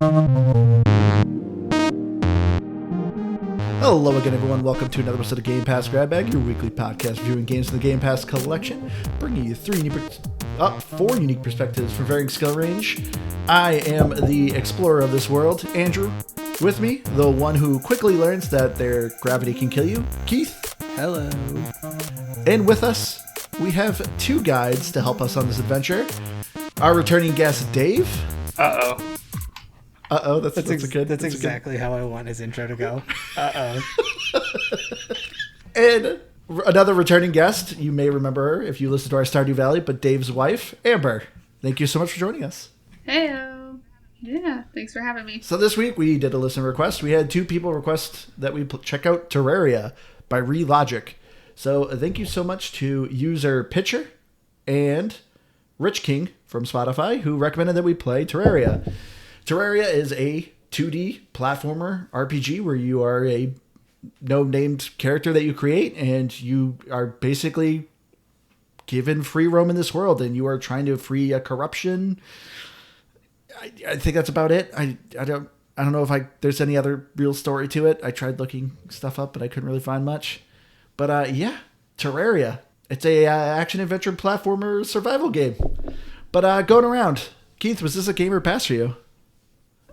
Hello again, everyone. Welcome to another episode of Game Pass Grab Bag, your weekly podcast reviewing games in the Game Pass collection, bringing you four unique perspectives from varying skill range. I am the explorer of this world, Andrew. With me, the one who quickly learns that their gravity can kill you, Keith. Hello. And with us, we have two guides to help us on this adventure. Our returning guest, Dave. Uh-oh. Uh-oh, that's exactly how I want his intro to go. Uh-oh. And another returning guest, you may remember her if you listen to our Stardew Valley, but Dave's wife, Amber. Thank you so much for joining us. Heyo. Yeah, thanks for having me. So this week we did a listener request. We had two people request that we check out Terraria by Relogic. So thank you so much to user Pitcher and Rich King from Spotify, who recommended that we play Terraria. Terraria is a 2D platformer RPG where you are a no-named character that you create, and you are basically given free roam in this world, and you are trying to free a corruption. I think that's about it. I don't know if there's any other real story to it. I tried looking stuff up, but I couldn't really find much. But yeah, Terraria. It's a action-adventure platformer survival game. But going around, Keith, was this a Gamer Pass for you?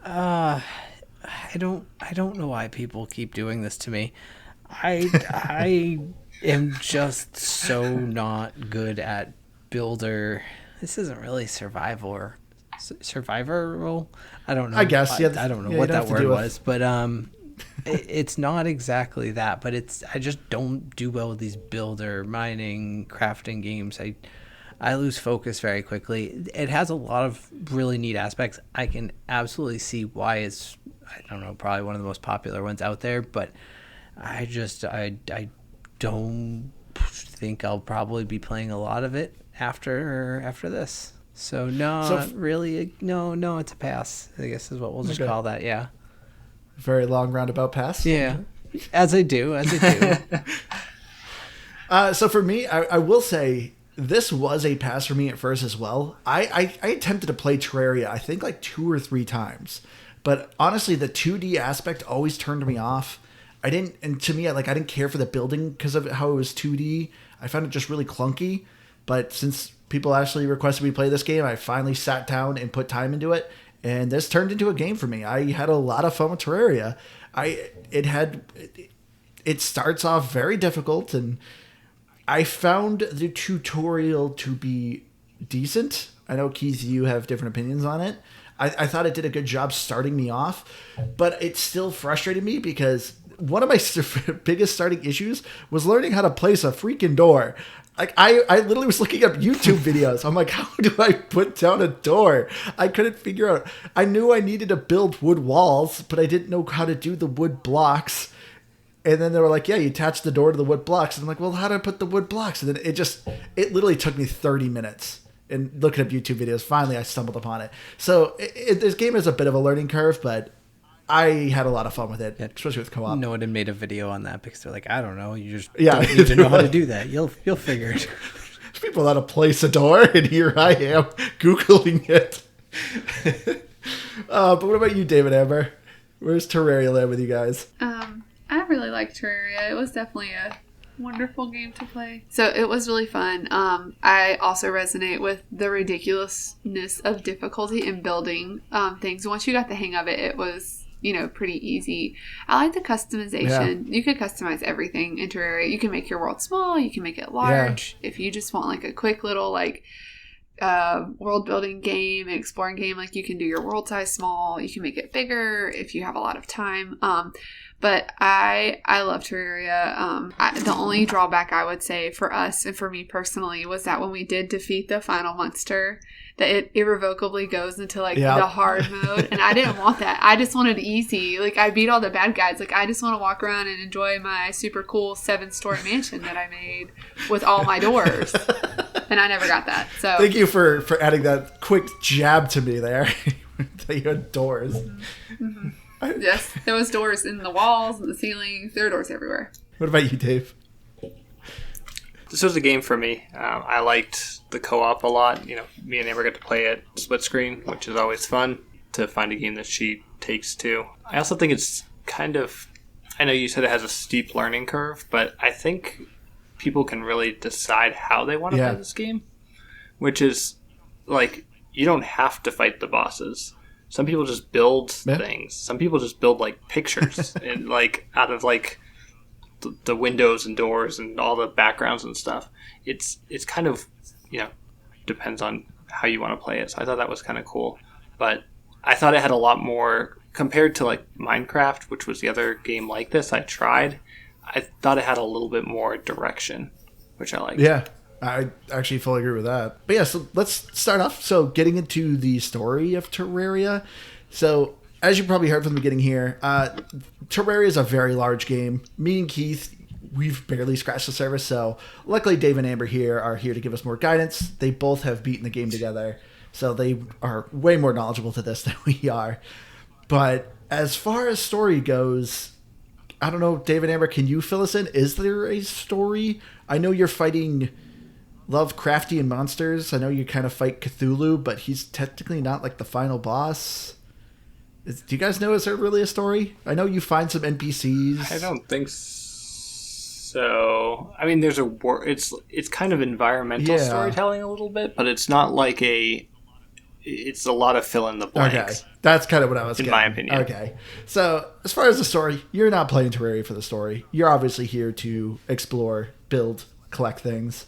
I don't know why people keep doing this to me. I am just so not good at builder. This isn't really survival. I don't know. I guess, yeah. I don't know what that word was, but it's not exactly that. But I just don't do well with these builder, mining, crafting games. I lose focus very quickly. It has a lot of really neat aspects. I can absolutely see why it's, I don't know, probably one of the most popular ones out there, but I don't think I'll probably be playing a lot of it after this. So no, really, no, it's a pass, I guess is what we'll just call that, yeah. Very long roundabout pass? Yeah, as I do. So for me, I will say, this was a pass for me at first as well. I attempted to play Terraria, I think like 2 or 3 times. But honestly, the 2D aspect always turned me off. I didn't care for the building because of how it was 2D. I found it just really clunky. But since people actually requested we play this game, I finally sat down and put time into it. And this turned into a game for me. I had a lot of fun with Terraria. It starts off very difficult, and I found the tutorial to be decent. I know, Keith, you have different opinions on it. I thought it did a good job starting me off, but it still frustrated me because one of my biggest starting issues was learning how to place a freaking door. Like, I literally was looking up YouTube videos. I'm like, how do I put down a door? I couldn't figure out. I knew I needed to build wood walls, but I didn't know how to do the wood blocks. And then they were like, yeah, you attach the door to the wood blocks. And I'm like, well, how do I put the wood blocks? And then it literally took me 30 minutes. And looking up YouTube videos, finally I stumbled upon it. So this game is a bit of a learning curve, but I had a lot of fun with it, especially with co-op. No one had made a video on that because they're like, I don't know, you just don't need to know how to do that. You'll figure it. People know how to place a door, and here I am Googling it. But what about you, David Amber? Where's Terraria land with you guys? I really liked Terraria. It was definitely a wonderful game to play. So it was really fun. I also resonate with the ridiculousness of difficulty in building things. Once you got the hang of it, it was, pretty easy. I like the customization. Yeah. You could customize everything in Terraria. You can make your world small. You can make it large. Yeah. If you just want like a quick little world building game, exploring game, like you can do your world size small. You can make it bigger if you have a lot of time. But I love Terraria. The only drawback I would say for us and for me personally was that when we did defeat the final monster, that it irrevocably goes into the hard mode, and I didn't want that. I just wanted easy. Like, I beat all the bad guys. Like, I just want to walk around and enjoy my super cool 7-story mansion that I made with all my doors. And I never got that. So thank you for adding that quick jab to me there. That you had doors. Mm-hmm. Yes, there was doors in the walls and the ceiling. There are doors everywhere. What about you, Dave? This was a game for me. I liked the co-op a lot. Me and Amber got to play it split screen, which is always fun. to find a game that she takes to. I also think it's kind of, I know you said it has a steep learning curve, but I think people can really decide how they want to play this game, which is like, you don't have to fight the bosses. Some people just build things. Some people just build like pictures and like out of like the windows and doors and all the backgrounds and stuff. It's kind of, depends on how you want to play it. So I thought that was kind of cool, but I thought it had a lot more compared to like Minecraft, which was the other game like this I tried. I thought it had a little bit more direction, which I liked. Yeah, I actually fully agree with that. But yeah, so let's start off. So getting into the story of Terraria. So as you probably heard from the beginning here, Terraria is a very large game. Me and Keith, we've barely scratched the surface. So luckily Dave and Amber here are here to give us more guidance. They both have beaten the game together. So they are way more knowledgeable to this than we are. But as far as story goes, I don't know, Dave and Amber, can you fill us in? Is there a story? I know you're fighting Lovecraftian monsters. I know you kind of fight Cthulhu, but he's technically not like the final boss. Do you guys know, is there really a story? I know you find some NPCs. I don't think so. I mean, there's it's kind of environmental storytelling a little bit, but it's not like it's a lot of fill in the blanks. Okay. That's kind of what I was getting. In my opinion. Okay. So, as far as the story, you're not playing Terraria for the story. You're obviously here to explore, build, collect things.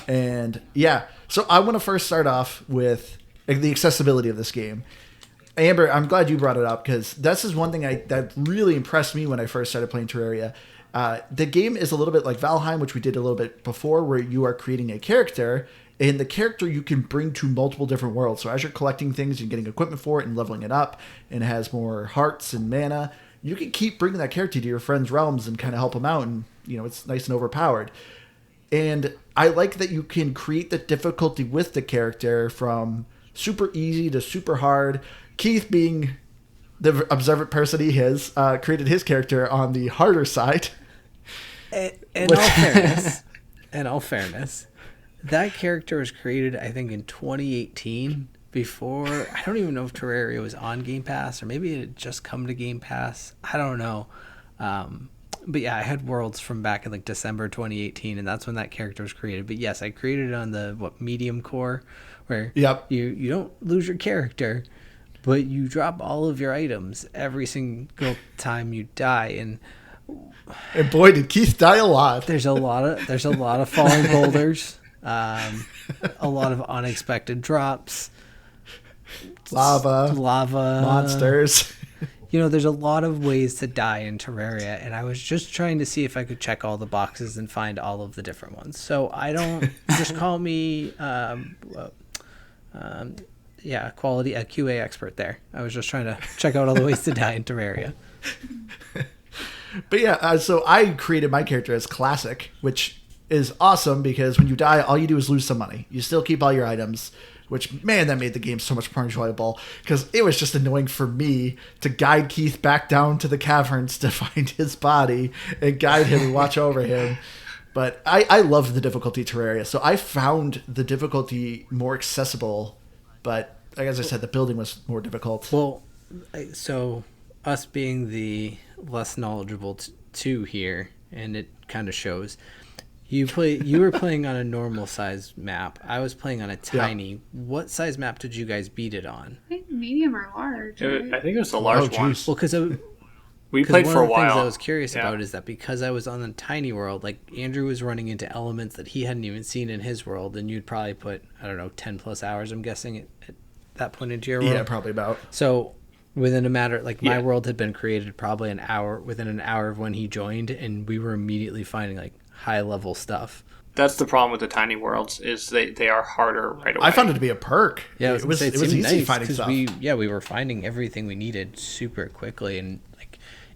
And yeah, so I want to first start off with the accessibility of this game. Amber, I'm glad you brought it up because this is one thing that really impressed me when I first started playing Terraria. The game is a little bit like Valheim, which we did a little bit before, where you are creating a character, and the character you can bring to multiple different worlds. So as you're collecting things and getting equipment for it and leveling it up, and it has more hearts and mana, you can keep bringing that character to your friends' realms and kind of help them out, and it's nice and overpowered. And I like that you can create the difficulty with the character from super easy to super hard. Keith, being the observant person he is, created his character on the harder side. In all fairness, that character was created, I think, in 2018. Before, I don't even know if Terraria was on Game Pass, or maybe it had just come to Game Pass. I don't know. But yeah, I had Worlds from back in like December 2018, and that's when that character was created. But yes, I created it on the medium core, where you don't lose your character, but you drop all of your items every single time you die. And boy, did Keith die a lot. There's a lot of falling boulders, a lot of unexpected drops, lava, monsters. There's a lot of ways to die in Terraria, and I was just trying to see if I could check all the boxes and find all of the different ones. So I don't just call me, quality a QA expert there. I was just trying to check out all the ways to die in Terraria. But yeah, so I created my character as Classic, which is awesome because when you die, all you do is lose some money. You still keep all your items. Which, man, that made the game so much more enjoyable because it was just annoying for me to guide Keith back down to the caverns to find his body and guide him and watch over him. But I loved the difficulty Terraria, so I found the difficulty more accessible, but like as I said, the building was more difficult. Well, so us being the less knowledgeable two here, and it kind of shows. You were playing on a normal size map. I was playing on a tiny. Yeah. What size map did you guys beat it on? I think medium or large. Right? I think it was the large one. Well, because we played for a while. One of the things I was curious about is that because I was on the tiny world, like Andrew was running into elements that he hadn't even seen in his world, and you'd probably put 10 plus hours, I'm guessing, at that point into your world. Yeah, probably about. So within a matter, my world had been created probably within an hour of when he joined, and we were immediately finding high level stuff. That's the problem with the tiny worlds is they are harder right away. I found it to be a perk. Yeah, it was easy nice finding stuff. We were finding everything we needed super quickly, and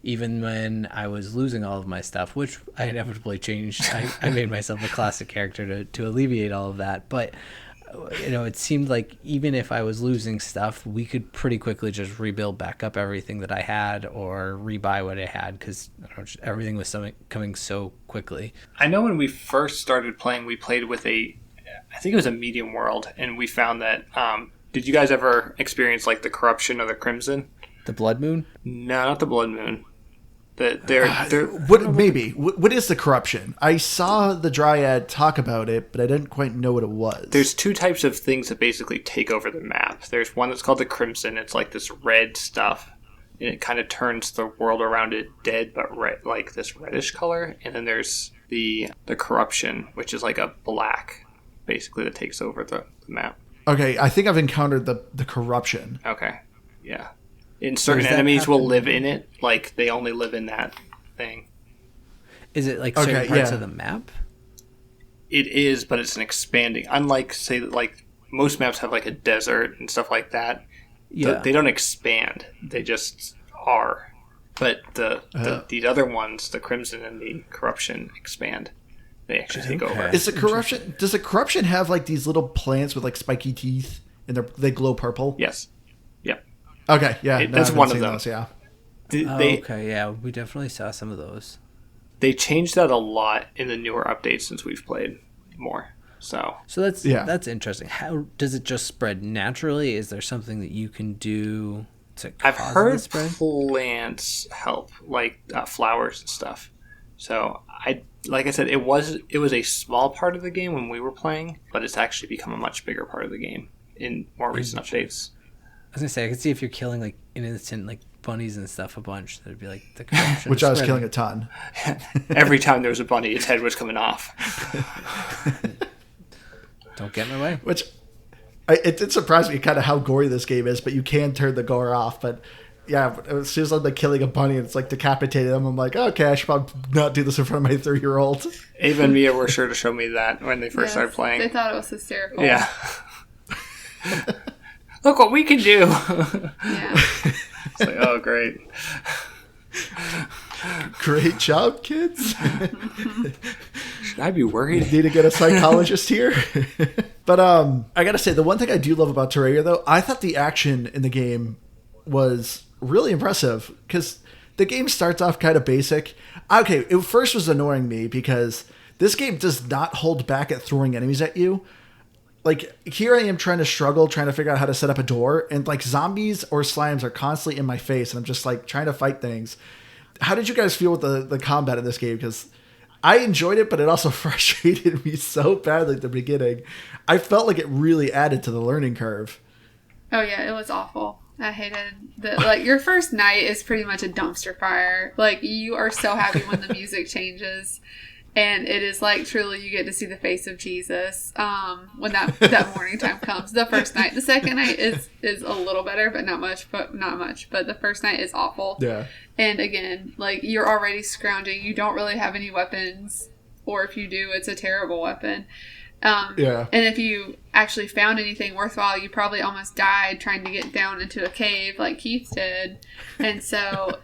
even when I was losing all of my stuff, which I inevitably changed, I made myself a classic character to alleviate all of that. But it seemed like even if I was losing stuff, we could pretty quickly just rebuild back up everything that I had or rebuy what I had because everything was coming so quickly. I know when we first started playing, we played with I think it was a medium world, and we found that Did you guys ever experience like the corruption of the Crimson? The Blood Moon? No, not the Blood Moon. They're What is the corruption? I saw the Dryad talk about it, but I didn't quite know what it was. There's two types of things that basically take over the map. There's one that's called the Crimson. It's like this red stuff, and it kind of turns the world around it dead, but red, like this reddish color. And then there's the corruption, which is like a black, basically, that takes over the map. Okay, I think I've encountered the corruption. Okay, yeah. And certain enemies will live in it, like they only live in that thing. Is it like certain parts of the map? It is, but it's an expanding. Unlike, say, like most maps have like a desert and stuff like that. Yeah, they don't expand; they just are. But the other ones, the Crimson and the Corruption, expand. They actually take over. Is the corruption? Does the corruption have like these little plants with like spiky teeth, and they glow purple? Yes. Yep. Okay. Yeah. That's one of them. Those, yeah. Okay. Yeah, we definitely saw some of those. They changed that a lot in the newer updates since we've played more. So that's interesting. How does it just spread naturally? Is there something that you can do to cause I've heard spread? Plants help, like flowers and stuff. So like I said, it was a small part of the game when we were playing, but it's actually become a much bigger part of the game in more recent updates. I was gonna say I could see if you're killing like innocent like bunnies and stuff a bunch, that'd be like the corruption. Which I was killing a ton. Every time there was a bunny, its head was coming off. Don't get in my way. Which it surprised me kind of how gory this game is, but you can turn the gore off. But yeah, as soon as I'm like killing a bunny and it's like decapitating them, I'm like, okay, I should probably not do this in front of my 3-year-old. Ava and Mia were sure to show me that when they first started playing. They thought it was hysterical. Yeah. Look what we can do. Yeah. It's like, oh, great. Great job, kids. Should I be worried? Need to get a psychologist here. But I gotta say, the one thing I do love about Terraria, though, I thought the action in the game was really impressive because the game starts off kind of basic. Okay, it first was annoying me because this game does not hold back at throwing enemies at you. Like, here I am trying to figure out how to set up a door, and like zombies or slimes are constantly in my face, and I'm just like trying to fight things. How did you guys feel with the combat in this game? Because I enjoyed it, but it also frustrated me so badly at the beginning. I felt like it really added to the learning curve. Oh yeah, it was awful. I hated like your first night is pretty much a dumpster fire. Like you are so happy when the music changes. And it is like truly you get to see the face of Jesus when that morning time comes. The first night. The second night is a little better, but not much. But the first night is awful. Yeah. And again, like you're already scrounging. You don't really have any weapons. Or if you do, it's a terrible weapon. Yeah. And if you actually found anything worthwhile, you probably almost died trying to get down into a cave like Keith did. And so...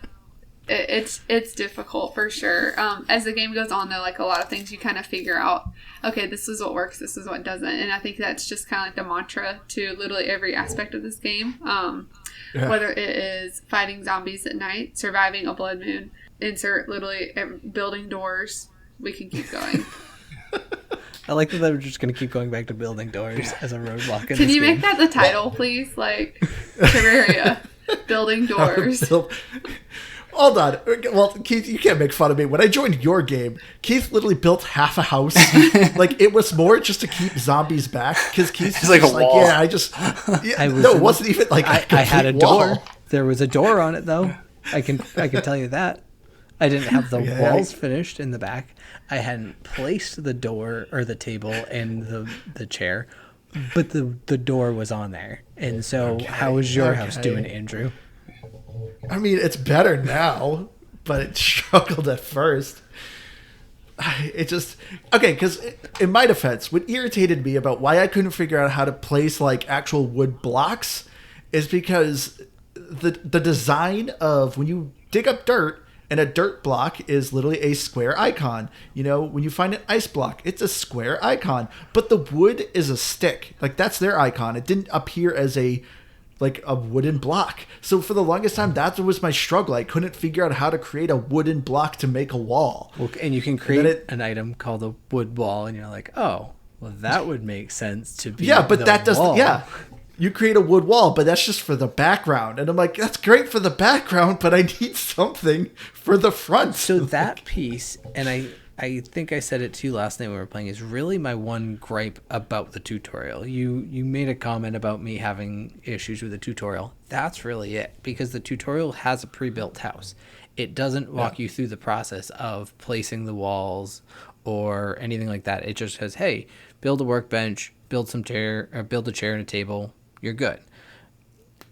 It's difficult for sure. As the game goes on, though, like a lot of things you kind of figure out, okay, this is what works, this is what doesn't. And I think that's just kind of like the mantra to literally every aspect of this game. Whether it is fighting zombies at night, surviving a blood moon, insert literally building doors, we can keep going. I like that we're just going to keep going back to building doors as a roadblock in Can this you game. make that the title, please? Like, Terraria, building doors. Hold on. Well, Keith, you can't make fun of me. When I joined your game, Keith literally built half a house. Like, it was more just to keep zombies back. Because Keith's like a wall. Yeah, it wasn't even like I had a wall. door. There was a door on it, though. I can tell you that. I didn't have the walls finished in the back. I hadn't placed the door or the table and the chair. But the door was on there. And so how was your house doing, Andrew? I mean, it's better now, but it struggled at first. It just... Okay, because in my defense, what irritated me about why I couldn't figure out how to place, like, actual wood blocks is because the design of when you dig up dirt, and a dirt block is literally a square icon. You know, when you find an ice block, it's a square icon. But the wood is a stick. Like, that's their icon. It didn't appear as a wooden block. So for the longest time, that was my struggle. I couldn't figure out how to create a wooden block to make a wall. Well, and you can create an item called a wood wall, and you're like, oh, well, that would make sense to be. Yeah, but that doesn't. wall. Yeah, you create a wood wall, but that's just for the background. And I'm like, that's great for the background, but I need something for the front. So that piece, and I think I said it to you last night when we were playing, is really my one gripe about the tutorial. You made a comment about me having issues with the tutorial. That's really it, because the tutorial has a pre-built house. It doesn't walk you through the process of placing the walls or anything like that. It just says, hey, build a workbench, build a chair and a table. You're good.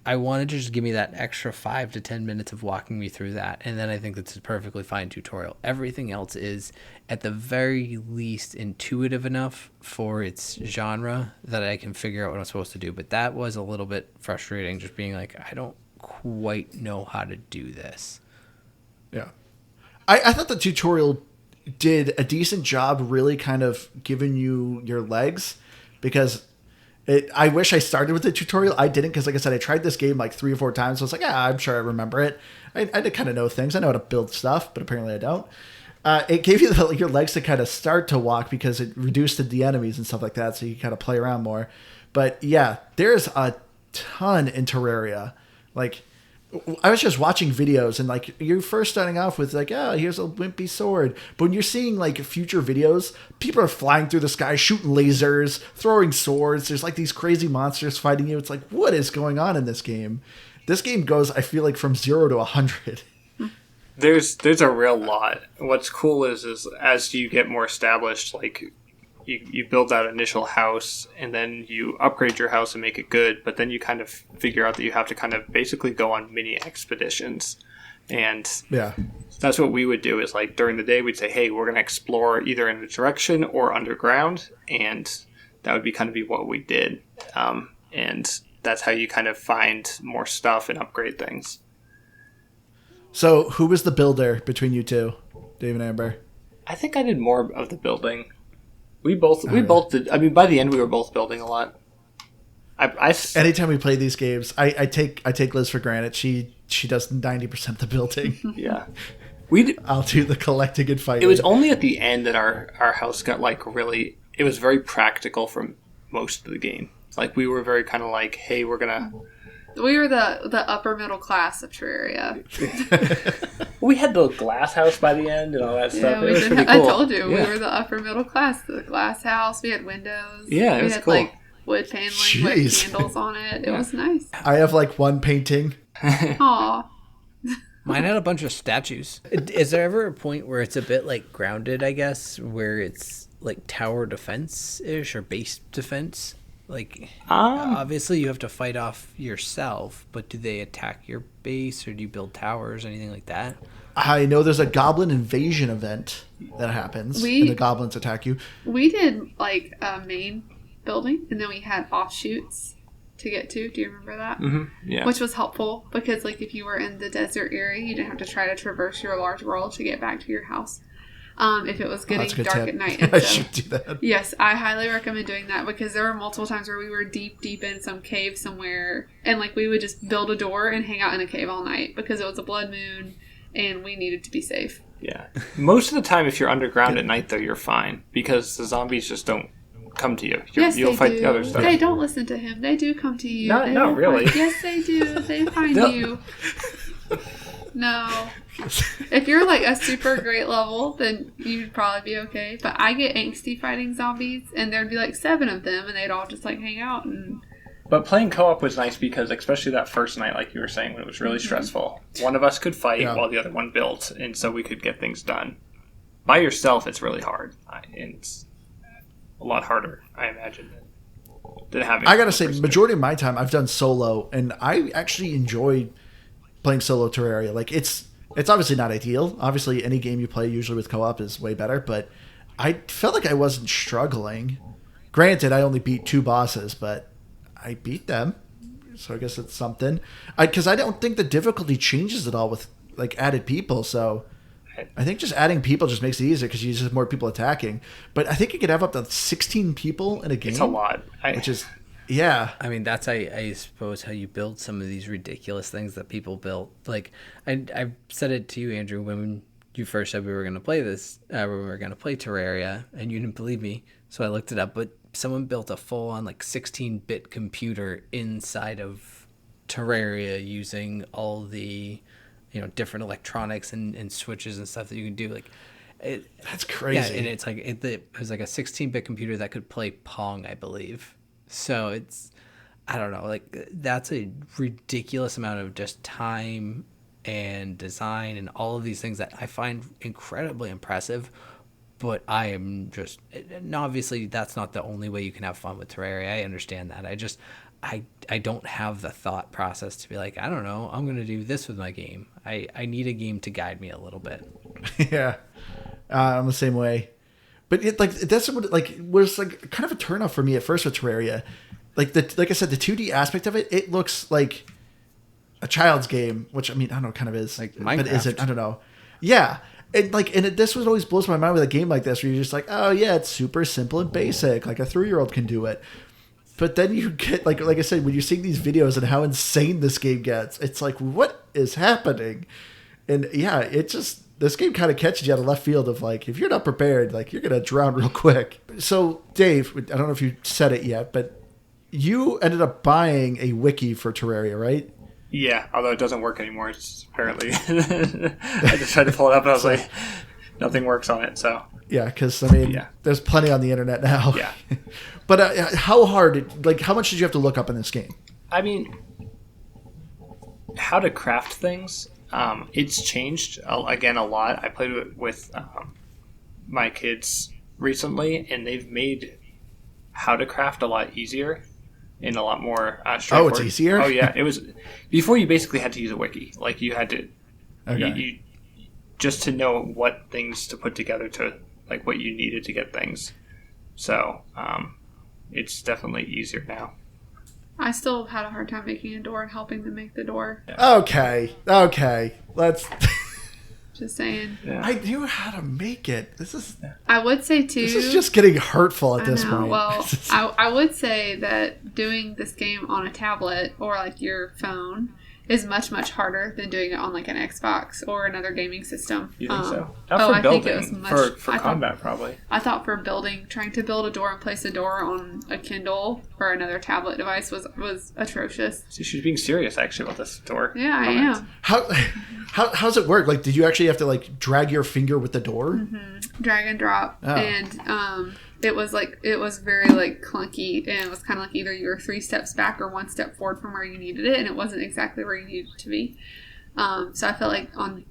I wanted to just give me that extra 5 to 10 minutes of walking me through that, and then I think that's a perfectly fine tutorial. Everything else is, at the very least, intuitive enough for its genre that I can figure out what I'm supposed to do. But that was a little bit frustrating, just being like, I don't quite know how to do this. Yeah. I thought the tutorial did a decent job really kind of giving you your legs, because I wish I started with the tutorial. I didn't, because like I said, I tried this game like 3 or 4 times. So I was like, yeah, I'm sure I remember it. I kind of know things. I know how to build stuff, but apparently I don't. It gave you your legs to kind of start to walk, because it reduced the enemies and stuff like that, so you kind of play around more. But yeah, there's a ton in Terraria. Like, I was just watching videos, and like, you're first starting off with like, oh, here's a wimpy sword. But when you're seeing like future videos, people are flying through the sky, shooting lasers, throwing swords. There's like these crazy monsters fighting you. It's like, what is going on in this game? This game goes, I feel like, from 0 to 100. There's a real lot. What's cool is as you get more established, like you build that initial house, and then you upgrade your house and make it good, but then you kind of figure out that you have to kind of basically go on mini expeditions. And that's what we would do, is like during the day we'd say, hey, we're going to explore either in a direction or underground, and that would be kind of be what we did. And that's how you kind of find more stuff and upgrade things. So who was the builder between you two, Dave and Amber? I think I did more of the building. We both did. I mean, by the end, we were both building a lot. Anytime we play these games, I take Liz for granted. She does 90% of the building. Yeah, I'll do the collecting and fighting. It was only at the end that our house got like really. It was very practical for most of the game. Like, we were very kind of like, hey, we're gonna. We were the upper middle class of Terraria. We had the glass house by the end and all that stuff. It was pretty cool. I told you, we were the upper middle class. The glass house. We had windows. Yeah, it was cool. We had like wood paneling with candles on it. It was nice. I have like one painting. Aw. Mine had a bunch of statues. Is there ever a point where it's a bit like Grounded, I guess, where it's like tower defense-ish or base defense? Like, obviously you have to fight off yourself, but do they attack your base, or do you build towers, anything like that? I know there's a goblin invasion event that happens, and the goblins attack you. We did like a main building, and then we had offshoots to get to. Do you remember that? Mm-hmm. Yeah. Which was helpful, because like if you were in the desert area, you didn't have to try to traverse your large world to get back to your house. If it was getting dark tip. At night. And I should do that. Yes, I highly recommend doing that, because there were multiple times where we were deep in some cave somewhere, and like we would just build a door and hang out in a cave all night, because it was a blood moon and we needed to be safe. Yeah. Most of the time, if you're underground at night, though, you're fine, because the zombies just don't come to you. You'll fight the other stuff. They don't listen to him. They do come to you. Not really. Yes, they do. They find you. No. If you're like a super great level, then you'd probably be okay. But I get angsty fighting zombies, and there'd be like 7 of them, and they'd all just like hang out. But playing co-op was nice, because especially that first night, like you were saying, when it was really stressful, one of us could fight while the other one built, and so we could get things done. By yourself, it's really hard. And it's a lot harder, I imagine, than having. I gotta say, majority of my time I've done solo, and I actually enjoy playing solo Terraria. Like, it's obviously not ideal. Obviously, any game you play usually with co-op is way better, but I felt like I wasn't struggling. Granted, I only beat 2 bosses, but I beat them, so I guess it's something. Because I don't think the difficulty changes at all with like added people, so I think just adding people just makes it easier, because you just have more people attacking. But I think you could have up to 16 people in a game. It's a lot. Which is... Yeah. I mean, that's, I suppose, how you build some of these ridiculous things that people built. Like, I said it to you, Andrew, when you first said we were going to play this, we were going to play Terraria, and you didn't believe me, so I looked it up. But someone built a full on like 16-bit computer inside of Terraria using all the, different electronics and switches and stuff that you can do. Like, that's crazy. Yeah, and it's like it was like a 16-bit computer that could play Pong, I believe. So it's, I don't know, like that's a ridiculous amount of just time and design and all of these things that I find incredibly impressive. But I am just, and obviously that's not the only way you can have fun with Terraria. I understand that. I don't have the thought process to be like, I don't know, I'm going to do this with my game. I need a game to guide me a little bit. Yeah. I'm the same way. But that's what was like kind of a turnoff for me at first with Terraria. Like I said, the 2D aspect of it, it looks like a child's game, which I mean, I don't know, kind of is. Like Minecraft. But is it? I don't know. Yeah. This was always blows my mind with a game like this, where you're just like, oh yeah, it's super simple and basic, like a 3-year-old can do it. But then you get like I said, when you're seeing these videos and how insane this game gets, it's like, what is happening? And yeah, this game kind of catches you out of left field of like, if you're not prepared, like you're gonna drown real quick. So Dave, I don't know if you said it yet, but you ended up buying a wiki for Terraria, right? Yeah, although it doesn't work anymore. It's apparently I just tried to pull it up and I was like, nothing works on it. So yeah, because I mean, there's plenty on the internet now. Yeah, but how hard? Like, how much did you have to look up in this game? I mean, how to craft things. It's changed again a lot. I played it with my kids recently, and they've made how to craft a lot easier. And a lot more straightforward. Oh, it's easier? Oh, yeah. It was before you basically had to use a wiki. Like you had to, you just to know what things to put together to like what you needed to get things. So it's definitely easier now. I still had a hard time making a door and helping them make the door. Yeah. Okay. Let's. Just saying. Yeah. I knew how to make it. I would say too. This is just getting hurtful at this point. Well, I would say that doing this game on a tablet or like your phone is much, much harder than doing it on like an Xbox or another gaming system. You think so? Not for building. I think it was much, for combat, probably. I thought for building, trying to build a door and place a door on a Kindle or another tablet device was atrocious. So she's being serious actually about this door. Yeah, I am. How's it work? Like, did you actually have to like drag your finger with the door? Mm-hmm. Drag and drop, and it was very like clunky, and it was kind of like either you were 3 steps back or 1 step forward from where you needed it, and it wasn't exactly where you needed it to be. So I felt like on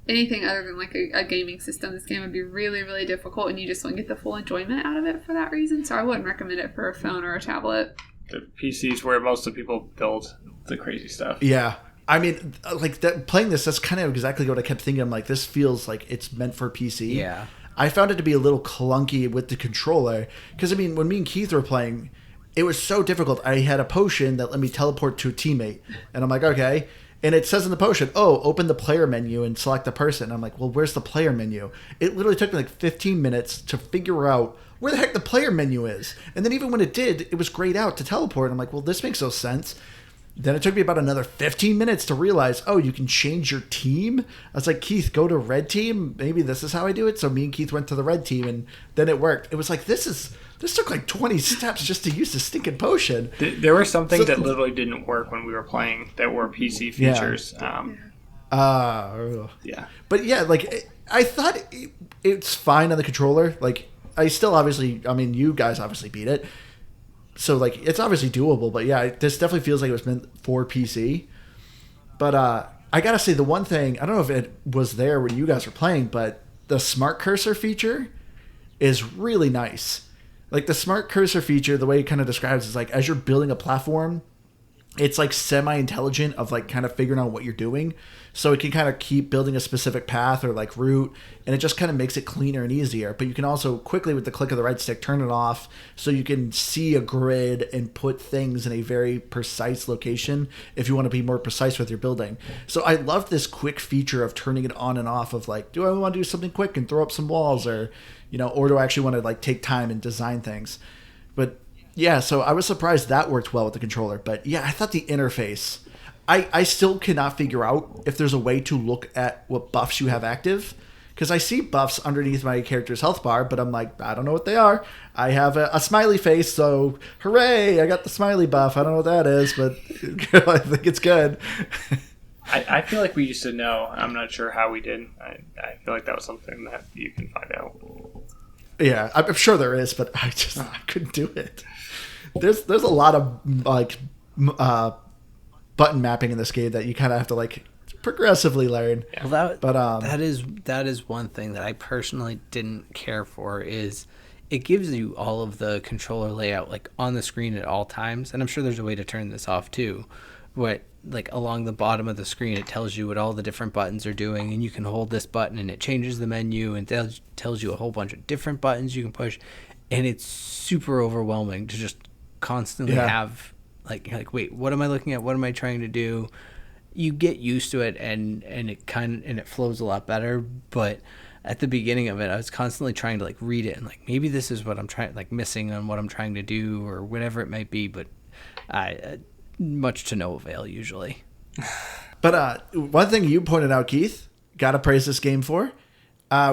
anything other than like a gaming system, this game would be really, really difficult, and you just wouldn't get the full enjoyment out of it for that reason. So I wouldn't recommend it for a phone or a tablet. The PCs where most of the people build the crazy stuff. Yeah. I mean, like that, playing this, that's kind of exactly what I kept thinking. I'm like, this feels like it's meant for PC. Yeah. I found it to be a little clunky with the controller because, I mean, when me and Keith were playing, it was so difficult. I had a potion that let me teleport to a teammate, and I'm like, okay. And it says in the potion, oh, open the player menu and select the person. I'm like, well, where's the player menu? It literally took me like 15 minutes to figure out where the heck the player menu is. And then even when it did, it was grayed out to teleport. I'm like, well, this makes no sense. Then it took me about another 15 minutes to realize, oh, you can change your team? I was like, Keith, go to red team. Maybe this is how I do it. So me and Keith went to the red team, and then it worked. It was like, this took like 20 steps just to use the stinking potion. There were some things that literally didn't work when we were playing that were PC features. Yeah. But yeah, like, I thought it's fine on the controller. Like, I still obviously, I mean, you guys obviously beat it. So, like, it's obviously doable, but yeah, this definitely feels like it was meant for PC. But I gotta say, the one thing, I don't know if it was there when you guys were playing, but the smart cursor feature is really nice. Like, the smart cursor feature, the way it kind of describes is, like, as you're building a platform, it's, like, semi-intelligent of, like, kind of figuring out what you're doing. So it can kind of keep building a specific path or, like, route, and it just kind of makes it cleaner and easier. But you can also quickly, with the click of the right stick, turn it off so you can see a grid and put things in a very precise location if you want to be more precise with your building. So I love this quick feature of turning it on and off of, like, do I want to do something quick and throw up some walls, or, you know, or do I actually want to, like, take time and design things? But yeah, so I was surprised that worked well with the controller. But yeah, I thought the interface, I still cannot figure out if there's a way to look at what buffs you have active. because I see buffs underneath my character's health bar, but I'm like, I don't know what they are. I have a smiley face, so hooray, I got the smiley buff. I don't know what that is, but I think it's good. I feel like we used to know. I'm not sure how we did. I feel like that was something that you can find out. Yeah, I'm sure there is, but I couldn't do it. There's a lot of like button mapping in this game that you kind of have to like progressively learn. Well, that is one thing that I personally didn't care for is it gives you all of the controller layout like on the screen at all times, and I'm sure there's a way to turn this off too. What like along the bottom of the screen, it tells you what all the different buttons are doing, and you can hold this button and it changes the menu and tells you a whole bunch of different buttons you can push, and it's super overwhelming to just constantly have like wait, what am I looking at? What am I trying to do? You get used to it and it flows a lot better, but at the beginning of it, I was constantly trying to like read it and like maybe this is what I'm trying like missing on what I'm trying to do or whatever it might be, but I much to no avail usually. But one thing you pointed out, Keith, gotta praise this game for.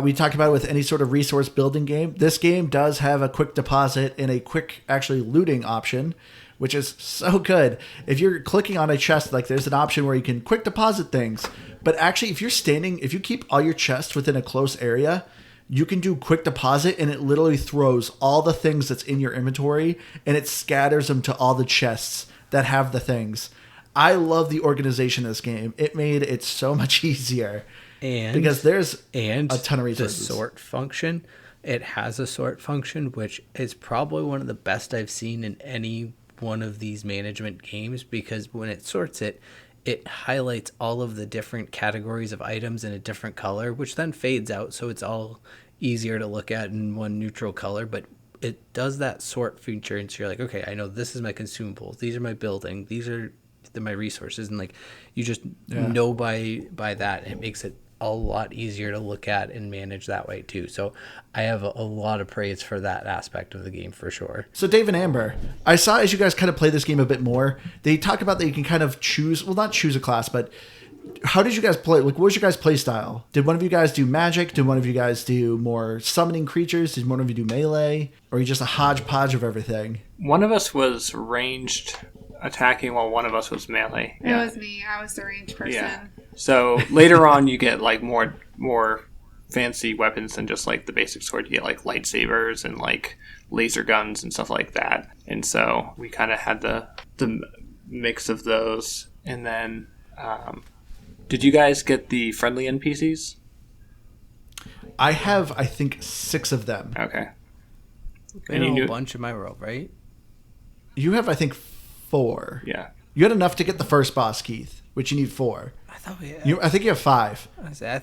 We talked about it with any sort of resource building game. This game does have a quick deposit and a quick actually looting option, which is so good. If you're clicking on a chest, like there's an option where you can quick deposit things. But actually, if you keep all your chests within a close area, you can do quick deposit and it literally throws all the things that's in your inventory and it scatters them to all the chests that have the things. I love the organization of this game. It made it so much easier. And because there's a ton of resources. The sort function, it has a sort function, which is probably one of the best I've seen in any one of these management games, because when it sorts it highlights all of the different categories of items in a different color, which then fades out, so it's all easier to look at in one neutral color, but it does that sort feature, and so you're like, okay, I know this is my consumables, these are my building, these are my resources, and like you just know by that, and it makes it a lot easier to look at and manage that way too. So I have a lot of praise for that aspect of the game for sure. So Dave and Amber, I saw as you guys kind of play this game a bit more, they talk about that you can kind of choose, well, not choose a class, but how did you guys play? Like, what was your guys' play style? Did one of you guys do magic? Did one of you guys do more summoning creatures? Did one of you do melee? Or are you just a hodgepodge of everything? One of us was ranged attacking while one of us was melee. It was me. I was the ranged person. Yeah. So later on, you get like more fancy weapons than just like the basic sword. You get like lightsabers and like laser guns and stuff like that. And so we kind of had the mix of those. And then, did you guys get the friendly NPCs? I have, I think, 6 of them. Okay. And a whole bunch in my world, right? You have, I think, 4. Yeah. You had enough to get the first boss, Keith, which you need 4. I thought I think you have 5.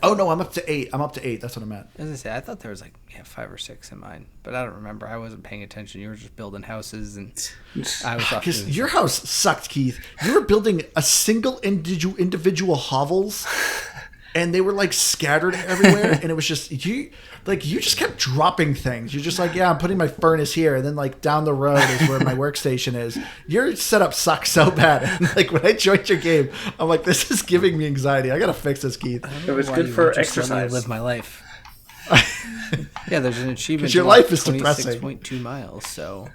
Oh no, I'm up to 8. I'm up to 8. That's what I meant. As I say, I thought there was like 5 or 6 in mine, but I don't remember. I wasn't paying attention. You were just building houses, and I was off. Because your house sucked, Keith. You were building a single individual hovels, and they were like scattered everywhere, and it was just you just kept dropping things. You're just like, yeah, I'm putting my furnace here, and then like down the road is where my workstation is. Your setup sucks so bad. And like when I joined your game, I'm like, this is giving me anxiety. I gotta fix this, Keith. It was good for exercise. Live my life. Yeah, there's an achievement. Your life is depressing. 26.2 miles, so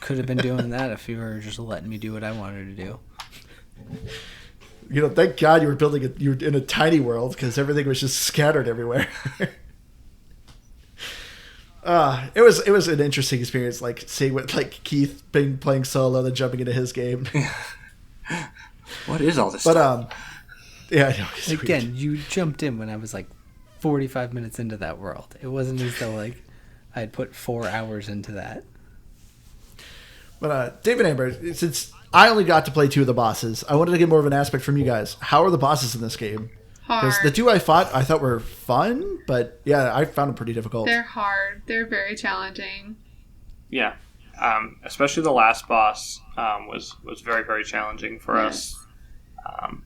could have been doing that if you were just letting me do what I wanted to do. You know, thank God you were in a tiny world, because everything was just scattered everywhere. It was an interesting experience, like seeing what like Keith being playing solo, then jumping into his game. What is all this stuff? Yeah, I know. Again, you jumped in when I was like 45 minutes into that world. It wasn't as though like I had put 4 hours into that. But David Amber, since I only got to play 2 of the bosses, I wanted to get more of an aspect from you guys. How are the bosses in this game? Because the 2 I thought were fun, but yeah, I found them pretty difficult. They're hard. They're very challenging. Yeah. Especially the last boss was very, very challenging for us.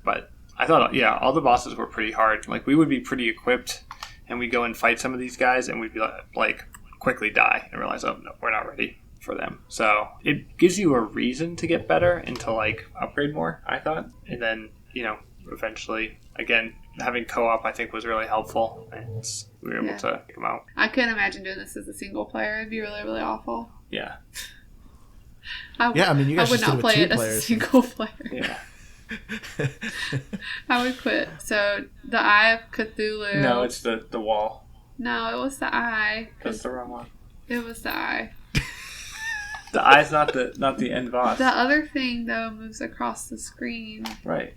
But I thought, all the bosses were pretty hard. Like, we would be pretty equipped, and we'd go and fight some of these guys, and we'd be like quickly die and realize, oh, no, we're not ready for them. So it gives you a reason to get better and to like upgrade more, I thought. And then, eventually, again, having co-op, I think, was really helpful, and we were able to pick them out. I couldn't imagine doing this as a single player. It'd be really, really awful. Yeah. I mean, you guys would just did not it with play 2 it as a players. single player. Yeah. I would quit. So the Eye of Cthulhu. No, it's the wall. No, it was the Eye. That's the wrong one. It was the Eye. The eye's not the end boss. The other thing though moves across the screen. Right.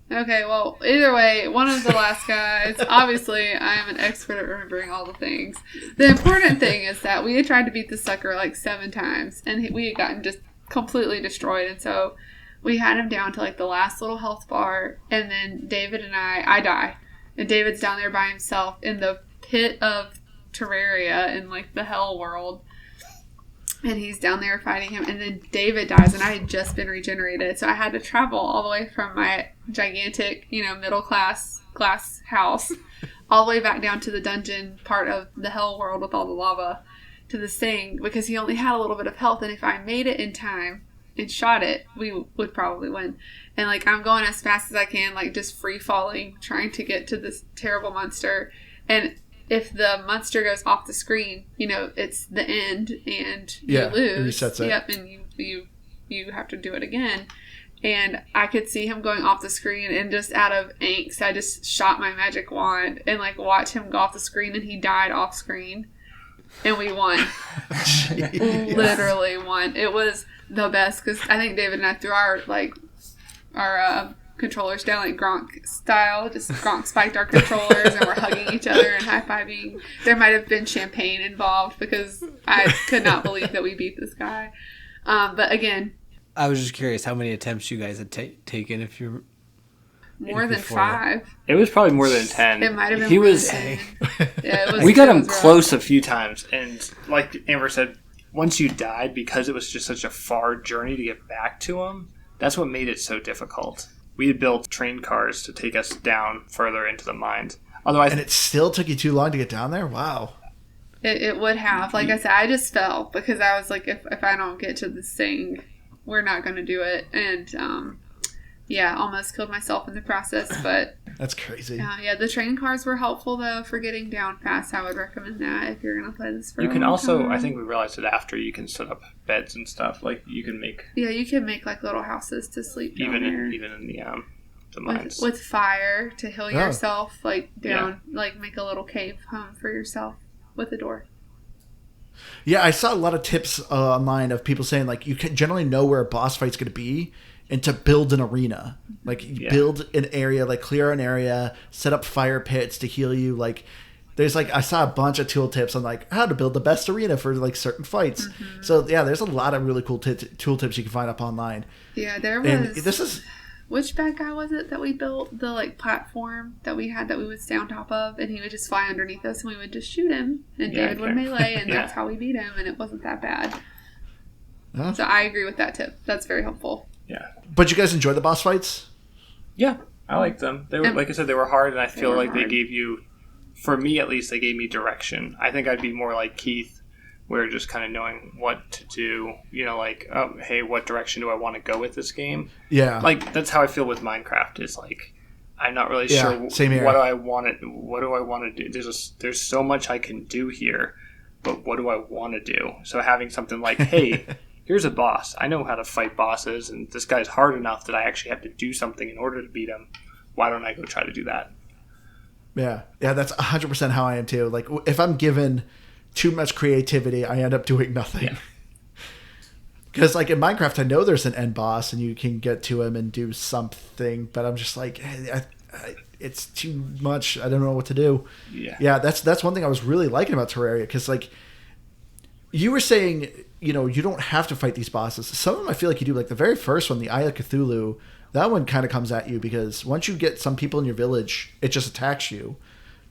Okay, well, either way, one of the last guys. Obviously, I am an expert at remembering all the things. The important thing is that we had tried to beat the sucker like 7 times, and we had gotten just completely destroyed, and so we had him down to like the last little health bar, and then David and I die, and David's down there by himself in the pit of Terraria in like the hell world. And he's down there fighting him. And then David dies. And I had just been regenerated. So I had to travel all the way from my gigantic, middle class glass house all the way back down to the dungeon part of the hell world with all the lava to this thing. Because he only had a little bit of health. And if I made it in time and shot it, we would probably win. And I'm going as fast as I can, just free falling, trying to get to this terrible monster. And if the monster goes off the screen, it's the end and you lose. It resets it. Yep, and you have to do it again. And I could see him going off the screen, and just out of angst, I just shot my magic wand and watch him go off the screen, and he died off screen. And we won. Literally won. It was the best because I think David and I threw our controllers down Gronk style. Just Gronk spiked our controllers and we're hugging each other and high-fiving. There might have been champagne involved because I could not believe that we beat this guy. But again, I was just curious how many attempts you guys had taken if you're more than 5. It was probably more than 10. It might have been He more was, than 10. Yeah, it was, we got it him was rough. close a few times, and like Amber said, once you died, because it was just such a far journey to get back to him, that's what made it so difficult. We had built train cars to take us down further into the mines. Otherwise, And it still took you too long to get down there? Wow. It would have. Like I said, I just fell because I was like, if I don't get to this thing, we're not going to do it. And, almost killed myself in the process. But That's crazy. the train cars were helpful, though, for getting down fast. I would recommend that if you're going to play this for you a can long also, time. I think we realized it after, you can set up beds and stuff. Like, you can make... Yeah, you can make, little houses to sleep down Even there. in the mines. With fire to heal yourself, down, make a little cave home for yourself with a door. Yeah, I saw a lot of tips online of people saying, you can generally know where a boss fight's going to be and to build an arena. Build an area, clear an area, set up fire pits to heal you. There's I saw a bunch of tool tips on how to build the best arena for certain fights. Mm-hmm. So yeah, there's a lot of really cool tool tips you can find up online. Yeah, there was. And this is... Which bad guy was it that we built the platform that we had that we would stay on top of, and he would just fly underneath us, and we would just shoot him, and David would melee, and that's how we beat him, and it wasn't that bad. Huh? So I agree with that tip. That's very helpful. Yeah. But you guys enjoy the boss fights? Yeah, I liked them. They were, like I said, they were hard, and I feel like they hard. gave you, for me at least, they gave me direction. I think I'd be more like Keith, where just kind of knowing what to do, hey, what direction do I want to go with this game? Yeah. That's how I feel with Minecraft, is I'm not really sure same here. what do I want to do. There's so much I can do here, but what do I want to do? So having something like, hey, here's a boss. I know how to fight bosses, and this guy's hard enough that I actually have to do something in order to beat him. Why don't I go try to do that? Yeah, that's 100% how I am too. If I'm given too much creativity, I end up doing nothing. Because in Minecraft, I know there's an end boss and you can get to him and do something, but I'm just hey, it's too much. I don't know what to do. Yeah, that's one thing I was really liking about Terraria, because you were saying, you don't have to fight these bosses. Some of them I feel like you do. The very first one, the Eye of Cthulhu, that one kind of comes at you because once you get some people in your village, it just attacks you.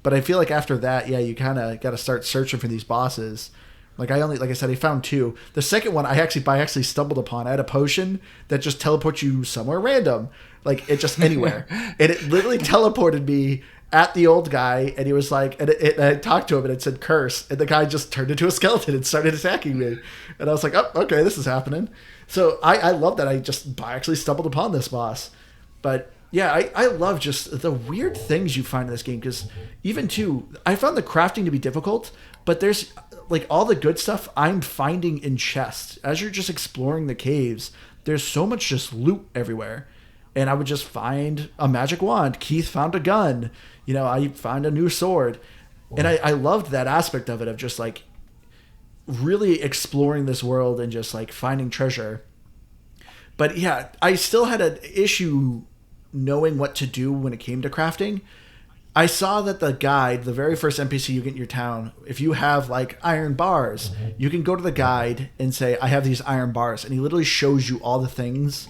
But I feel like after that, you kind of got to start searching for these bosses. Like I said, I found 2. The second one I actually stumbled upon. I had a potion that just teleports you somewhere random. It just anywhere. And it literally teleported me at the old guy, and he was and I talked to him, and it said curse, and the guy just turned into a skeleton and started attacking me. And I was like, oh, okay, this is happening. So I love that I actually stumbled upon this boss. But Yeah, I love just the weird things you find in this game because even too, I found the crafting to be difficult, but there's like all the good stuff I'm finding in chests. As you're just exploring the caves, there's so much just loot everywhere. And I would just find a magic wand. Keith found a gun. You know, I found a new sword. And I loved that aspect of it, of just like really exploring this world and just like finding treasure. But yeah, I still had an issue knowing what to do when it came to crafting. I saw that the guide, the very first NPC you get in your town, if you have like iron bars, you can go to the guide and say, I have these iron bars. And he literally shows you all the things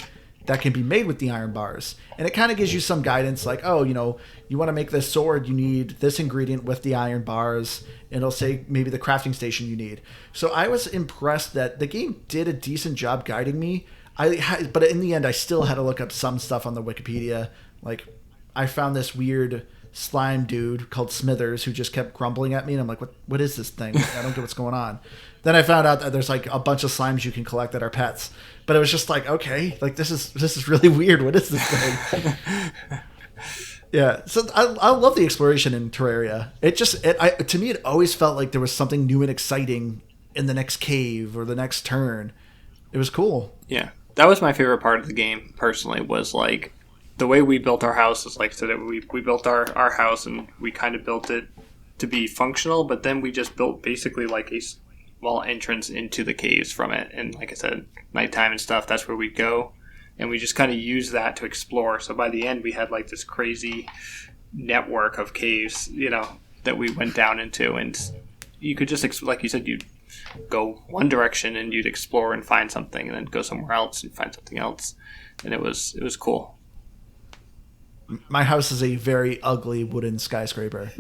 that can be made with the iron bars. And it kind of gives you some guidance like, oh, you know, you want to make this sword, you need this ingredient with the iron bars. And it'll say maybe the crafting station you need. So I was impressed that the game did a decent job guiding me. But in the end, I still had to look up some stuff on the Wikipedia. Like, I found this weird slime dude called Smithers who just kept grumbling at me. And I'm like, what is this thing? I don't get what's going on. Then I found out that there's like a bunch of slimes you can collect that are pets. But it was just like, okay, like this is really weird. What is this thing? Yeah, so I love the exploration in Terraria. To me, it always felt like there was something new and exciting in the next cave or the next turn. It was cool. Yeah, that was my favorite part of the game, personally, was like the way we built our house is like, so that we built our house and we kind of built it to be functional, but then we just built basically like a small entrance into the caves from it. And like I said, nighttime and stuff, that's where we'd go. And we just kind of used that to explore. So by the end, we had like this crazy network of caves, you know, that we went down into. And you could just, like you said, you'd go one direction and you'd explore and find something, and then go somewhere else and find something else. And it was cool. My house is a very ugly wooden skyscraper.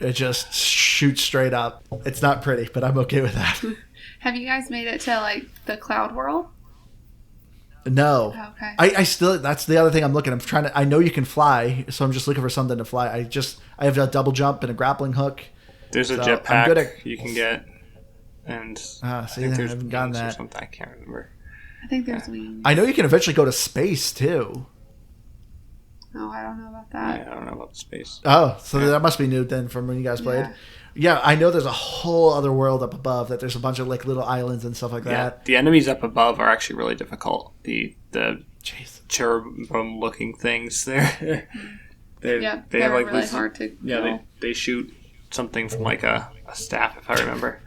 It just shoots straight up. It's not pretty, but I'm okay with that. Have you guys made it to like the cloud world? No. Okay. I still, that's the other thing I'm looking. I know you can fly, so I'm just looking for something to fly. I have a double jump and a grappling hook. There's a jetpack you can get. And I haven't gotten that. Or something. I can't remember. I think there's wings. I know you can eventually go to space too. Oh, I don't know about that. Yeah, I don't know about the space. Oh, so that must be new then from when you guys played. Yeah, I know there's a whole other world up above that there's a bunch of like little islands and stuff like that. The enemies up above are actually really difficult. The cherubim looking things there. they have like really hard to kill. Yeah, they shoot something from like a staff, if I remember.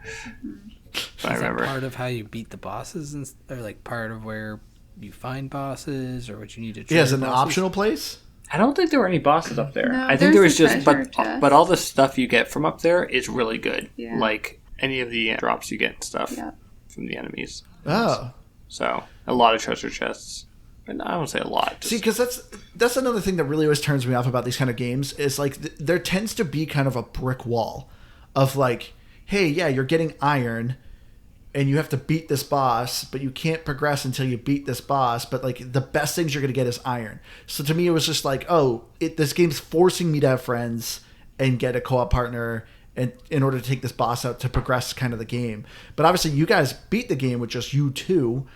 Is that part of how you beat the bosses, or like part of where you find bosses, or what you need to? Yeah, is it an optional place? I don't think there were any bosses up there. No, I think there was just, chest. but all the stuff you get from up there is really good. Yeah. Like any of the drops you get and stuff from the enemies. Oh, so a lot of treasure chests. And I won't say a lot. See, because that's another thing that really always turns me off about these kind of games is like there tends to be kind of a brick wall of like, hey, yeah, you're getting iron. And you have to beat this boss, but you can't progress until you beat this boss. But like the best things you're going to get is iron. So to me, it was just like, oh, this game's forcing me to have friends and get a co-op partner, and in order to take this boss out to progress kind of the game. But obviously, you guys beat the game with just you two,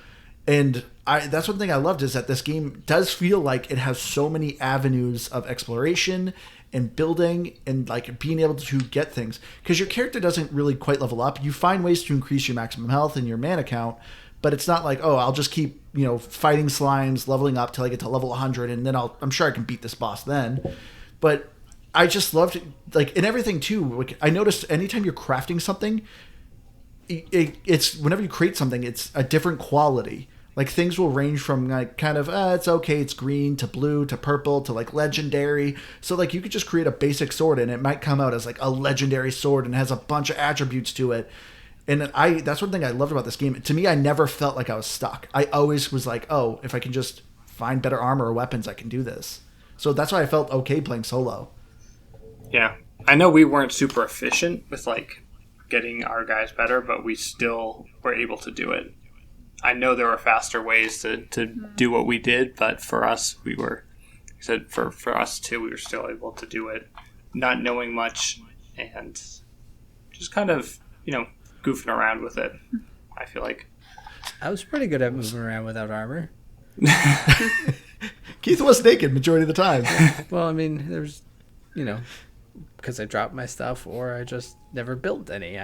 and that's one thing I loved is that this game does feel like it has so many avenues of exploration and building and like being able to get things, because your character doesn't really quite level up. You find ways to increase your maximum health and your mana count, but it's not like, oh, I'll just keep, fighting slimes, leveling up till I get to level 100, and then I'm sure I can beat this boss then. But I just loved it, like in everything too. Like I noticed anytime you're crafting something, it's whenever you create something, it's a different quality. Like things will range from like kind of it's okay, it's green, to blue, to purple, to like legendary. So like you could just create a basic sword and it might come out as like a legendary sword and has a bunch of attributes to it. And that's one thing I loved about this game. To me, I never felt like I was stuck. I always was like, oh, if I can just find better armor or weapons, I can do this. So that's why I felt okay playing solo. Yeah, I know we weren't super efficient with like getting our guys better, but we still were able to do it. I know there were faster ways to do what we did, but for us, for us too, we were still able to do it, not knowing much and just kind of, goofing around with it, I feel like. I was pretty good at moving around without armor. Keith was naked majority of the time. Well, I mean, there's, because I dropped my stuff or I just never built any.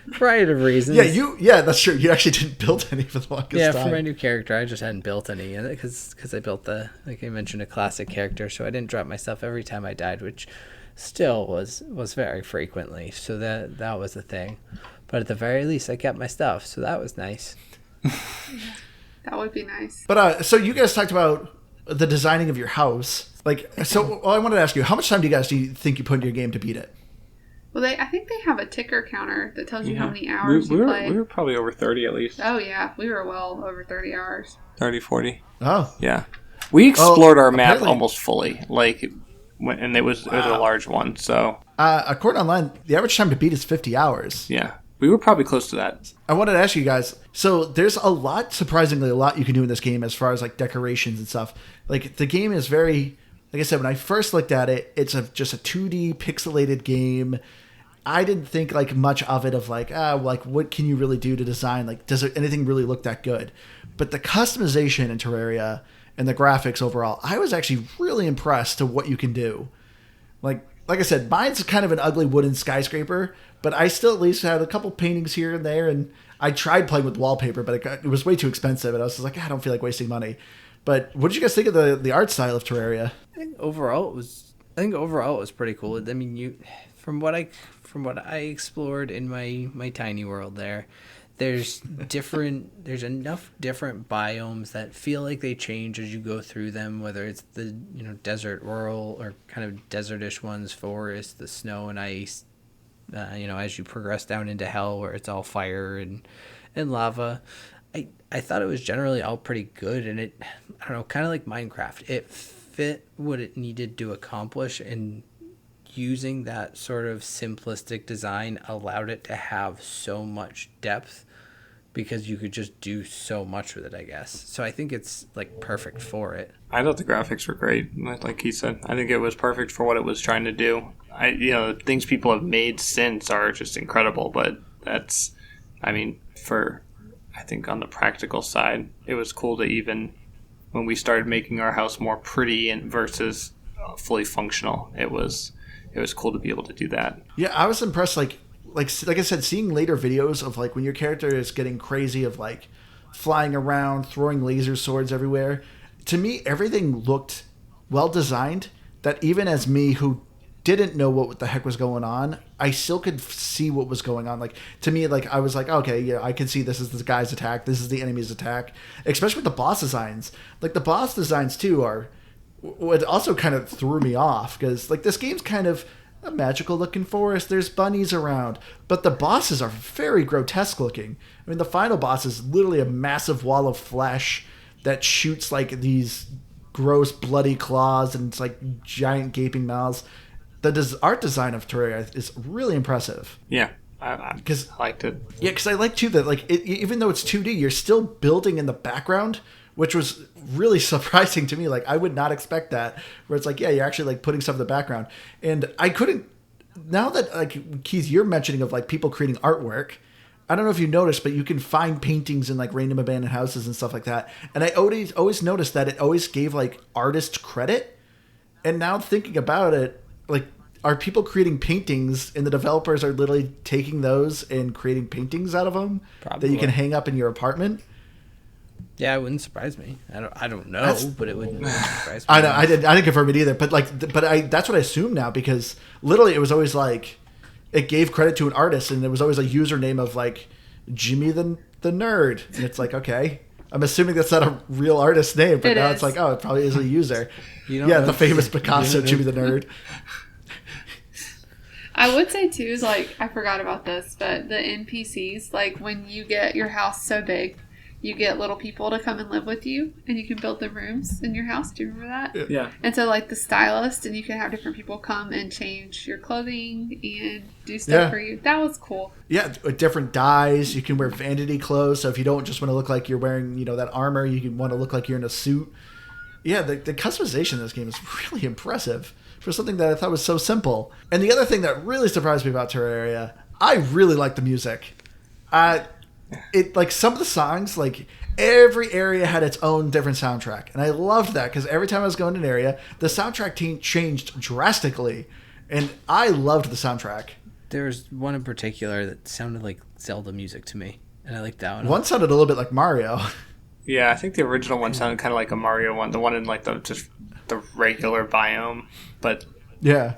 Variety of reasons. Yeah, that's true. You actually didn't build any for the longest time. For my new character, I just hadn't built any because I built like I mentioned, a classic character, so I didn't drop my stuff every time I died, which still was very frequently. So that was a thing. But at the very least, I kept my stuff, so that was nice. That would be nice. But so you guys talked about the designing of your house. I wanted to ask you, how much time do you think you put into your game to beat it? Well, I think they have a ticker counter that tells you how many hours you play. We were probably over 30 at least. Oh, yeah. We were well over 30 hours. 30, 40. Oh. Yeah. We explored our map almost fully. And it was a large one, so... according online, the average time to beat is 50 hours. Yeah. We were probably close to that. I wanted to ask you guys, so there's surprisingly a lot you can do in this game as far as decorations and stuff. The game is very... Like I said, when I first looked at it, it's just a 2D pixelated game. I didn't think much of it of what can you really do to design? Does anything really look that good? But the customization in Terraria and the graphics overall, I was actually really impressed to what you can do. Like I said, mine's kind of an ugly wooden skyscraper, but I still at least had a couple paintings here and there, and I tried playing with wallpaper, but it was way too expensive, and I was just I don't feel like wasting money. But what did you guys think of the art style of Terraria? I think overall it was pretty cool. I mean, from what I explored in my tiny world there's enough different biomes that feel like they change as you go through them, whether it's the desert, rural, or kind of desertish ones, forest, the snow and ice, as you progress down into hell where it's all fire and lava. I thought it was generally all pretty good, and it, I don't know, kind of like Minecraft. It fit what it needed to accomplish, and using that sort of simplistic design allowed it to have so much depth because you could just do so much with it, I guess. So I think it's perfect for it. I thought the graphics were great. Like he said, I think it was perfect for what it was trying to do. Things people have made since are just incredible, but that's, I think on the practical side, it was cool to even when we started making our house more pretty and versus fully functional, it was cool to be able to do that. Yeah, I was impressed. Like I said, seeing later videos of when your character is getting crazy of flying around, throwing laser swords everywhere. To me, everything looked well designed. That even as me who didn't know what the heck was going on, I still could see what was going on. To me, I was okay, yeah, I can see this is this guy's attack, this is the enemy's attack. Especially with the boss designs. The boss designs too are what also kind of threw me off, because this game's kind of a magical looking forest. There's bunnies around, but the bosses are very grotesque looking. I mean, the final boss is literally a massive wall of flesh that shoots these gross bloody claws, and it's giant gaping mouths. The art design of Terraria is really impressive. Yeah, I liked it. Yeah, because I like too that even though it's 2D, you're still building in the background, which was really surprising to me. I would not expect that, where it's yeah, you're actually putting stuff in the background. And I couldn't, now that Keith, you're mentioning of people creating artwork, I don't know if you noticed, but you can find paintings in random abandoned houses and stuff like that. And I always noticed that it always gave artist credit. And now thinking about it, are people creating paintings and the developers are literally taking those and creating paintings out of them that you can hang up in your apartment? Yeah, it wouldn't surprise me. I don't know, but it wouldn't surprise me. I know, I didn't confirm it either, but that's what I assume now, because literally it was always it gave credit to an artist, and there was always a username of Jimmy the nerd, and it's okay. I'm assuming that's not a real artist name, but now it's it probably is a user. The famous Picasso Jimmy the nerd. I would say too is I forgot about this, but the NPCs, when you get your house so big, you get little people to come and live with you, and you can build the rooms in your house. Do you remember that? Yeah. And so the stylist, and you can have different people come and change your clothing and do stuff for you. That was cool. Yeah, different dyes. You can wear vanity clothes, so if you don't just want to look like you're wearing that armor, you can want to look like you're in a suit. Yeah, the customization in this game is really impressive for something that I thought was so simple. And the other thing that really surprised me about Terraria, I really like the music. It some of the songs, every area had its own different soundtrack. And I loved that because every time I was going to an area, the soundtrack changed drastically. And I loved the soundtrack. There was one in particular that sounded like Zelda music to me, and I liked that one. One sounded a little bit like Mario. Yeah, I think the original one sounded kind of like a Mario one. The one in like the regular biome, but yeah.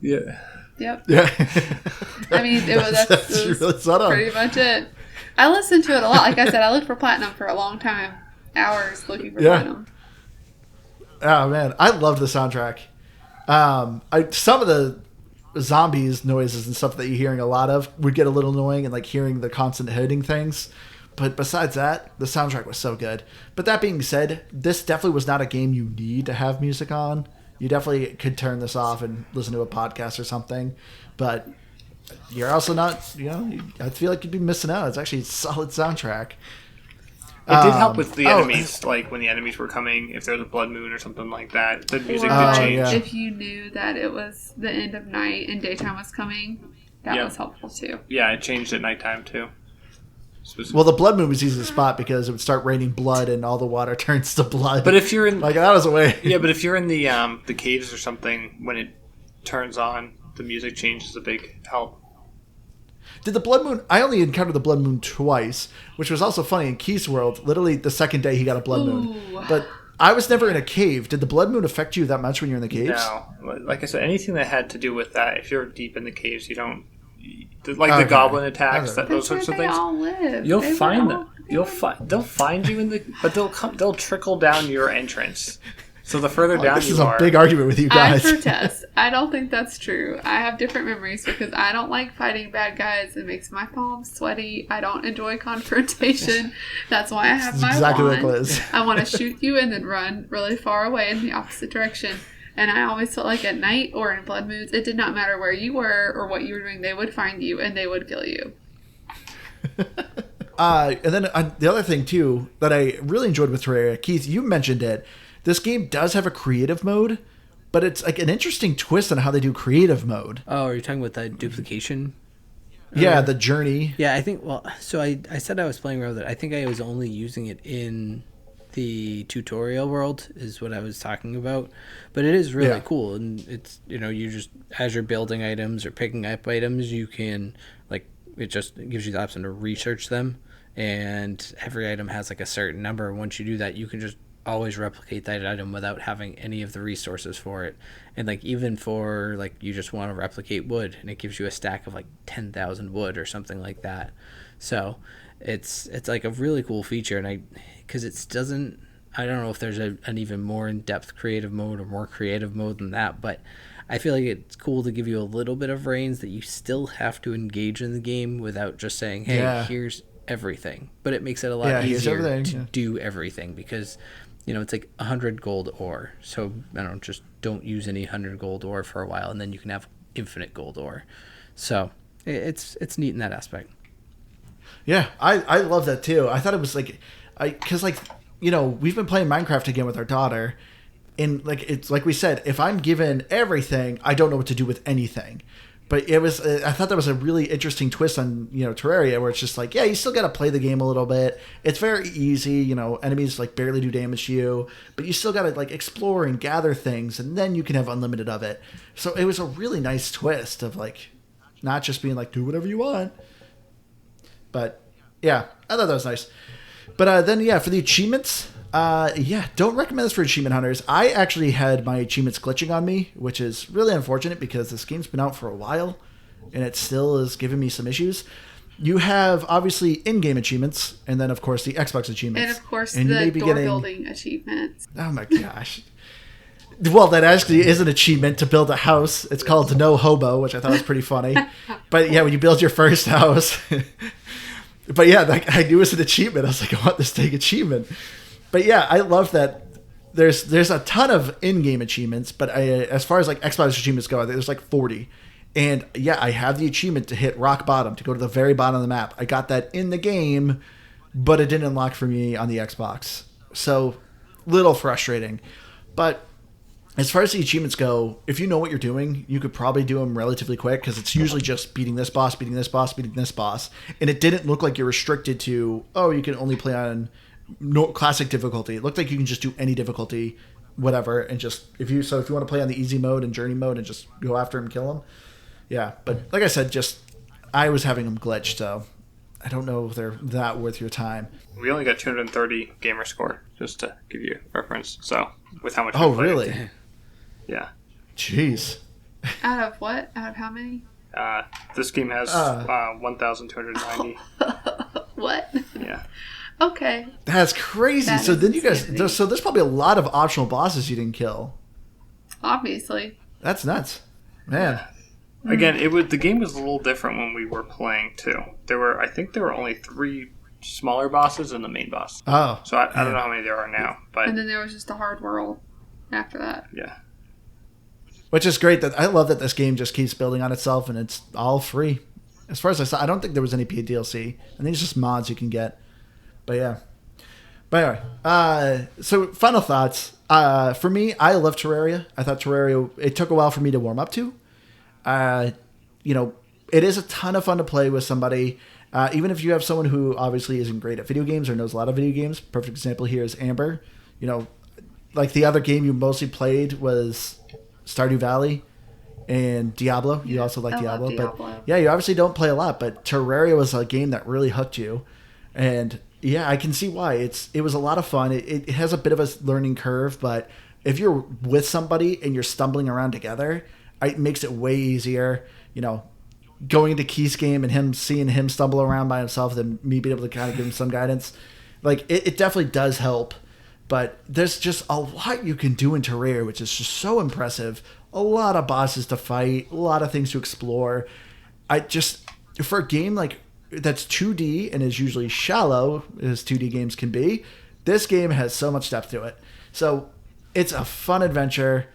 Yeah. Yep. Yeah. I mean, that's really pretty much it. I listened to it a lot. Like I said, I looked for platinum for a long time. Hours looking for platinum. Oh, man. I loved the soundtrack. Some of the zombies noises and stuff that you're hearing a lot of would get a little annoying, and like hearing the constant hitting things. But besides that, the soundtrack was so good. But that being said, this definitely was not a game you need to have music on. You definitely could turn this off and listen to a podcast or something. But you're also not, I feel like you'd be missing out. It's actually a solid soundtrack. It did help with the enemies, like when the enemies were coming, if there was a blood moon or something like that, the music did change. Yeah. If you knew that it was the end of night and daytime was coming, that was helpful too. Yeah, it changed at nighttime too. Well, the blood moon was easy to spot because it would start raining blood and all the water turns to blood. But if you're in that was a way. Yeah, but if you're in the caves or something, when it turns on, the music changes a big help. Did the blood moon? I only encountered the blood moon twice, which was also funny in Keith's world. Literally, the second day he got a blood moon, but I was never in a cave. Did the blood moon affect you that much when you're in the caves? No, like I said, anything that had to do with that. If you're deep in the caves, you don't the goblin attacks, those sorts of things. All live. You'll find them. They'll find you but they'll trickle down your entrance. So the further down this is a big argument with you guys. I protest. I don't think that's true. I have different memories because I don't like fighting bad guys. It makes my palms sweaty. I don't enjoy confrontation. That's why I have my exactly wand. Like Liz. I want to shoot you and then run really far away in the opposite direction. And I always felt like at night or in blood moons, it did not matter where you were or what you were doing. They would find you and they would kill you. And then the other thing, too, that I really enjoyed with Terraria, Keith, you mentioned it. This game does have a creative mode, but it's like an interesting twist on how they do creative mode. Oh, are you talking about that duplication? Yeah, the journey. Yeah, I think, so I said I was playing around with it. I think I was only using it in the tutorial world is what I was talking about, but it is really cool. And it's, you just, as you're building items or picking up items, you can, like, it just gives you the option to research them, and every item has like a certain number. Once you do that, you can just always replicate that item without having any of the resources for it. And like, even for like, you just want to replicate wood, and it gives you a stack of like 10,000 wood or something like that. So it's like a really cool feature. And because I don't know if there's an even more in-depth creative mode or more creative mode than that, but I feel like it's cool to give you a little bit of reins that you still have to engage in the game without just saying, hey, here's everything. But it makes it a lot easier to do everything, because it's like 100 gold ore. So just don't use any 100 gold ore for a while, and then you can have infinite gold ore. So it's neat in that aspect. Yeah, I love that too. I thought it was like, because we've been playing Minecraft again with our daughter, and like, it's like we said, if I'm given everything, I don't know what to do with anything. But it was, I thought that was a really interesting twist on, Terraria, where it's just like, yeah, you still got to play the game a little bit. It's very easy, enemies like barely do damage to you, but you still got to like explore and gather things, and then you can have unlimited of it. So it was a really nice twist of like, not just being like, do whatever you want. But yeah, I thought that was nice. But then, for the achievements, don't recommend this for achievement hunters. I actually had my achievements glitching on me, which is really unfortunate because this game's been out for a while and it still is giving me some issues. You have obviously in-game achievements, and then of course the Xbox achievements. And of course the door building achievements. Oh my gosh. Well, that actually is an achievement to build a house. It's called No Hobo, which I thought was pretty funny. But yeah, when you build your first house. But yeah, I knew it was an achievement. I was like, I want this dang achievement. But yeah, I love that there's a ton of in-game achievements, but as far as like Xbox achievements go, I think there's like 40. And yeah, I have the achievement to hit rock bottom, to go to the very bottom of the map. I got that in the game, but it didn't unlock for me on the Xbox. So, little frustrating. But as far as the achievements go, if you know what you're doing, you could probably do them relatively quick because it's usually just beating this boss, beating this boss, beating this boss. And it didn't look like you're restricted to, oh, you can only play on classic difficulty. It looked like you can just do any difficulty, whatever, and just if you want to play on the easy mode and journey mode and just go after him and kill him. Yeah, but like I said, I was having them glitched, so I don't know if they're that worth your time. We only got 230 gamer score, just to give you a reference. So with how much? Oh, really? Yeah. Jeez. Out of what? Out of how many? This game has 1,290. What? Yeah. Okay. That's crazy. That so is then you guys, insanity. so there's probably a lot of optional bosses you didn't kill. Obviously. That's nuts, man. Again, the game was a little different when we were playing too. I think there were only 3 smaller bosses and the main boss. Oh, So I don't know how many there are now, but And then there was just a hard world after that. yeah. which is great. That I love that this game just keeps building on itself and it's all free. As far as I saw, I don't think there was any paid DLC. I think it's just mods you can get. But yeah. But anyway, so final thoughts. For me, I love Terraria. I thought Terraria, it took a while for me to warm up to. It is a ton of fun to play with somebody. Even if you have someone who obviously isn't great at video games or knows a lot of video games. Perfect example here is Amber. Like the other game you mostly played was Stardew Valley and Diablo. You also like I love Diablo. Diablo. But yeah, you obviously don't play a lot, but Terraria was a game that really hooked you. And yeah, I can see why. It was a lot of fun. It has a bit of a learning curve, but if you're with somebody and you're stumbling around together, it makes it way easier. Going into Keith's game and seeing him stumble around by himself, then me being able to kind of give him some guidance. Like it definitely does help. But there's just a lot you can do in Terraria, which is just so impressive. A lot of bosses to fight, a lot of things to explore. For a game like that's 2D and is usually shallow, as 2D games can be, this game has so much depth to it. So it's a fun adventure.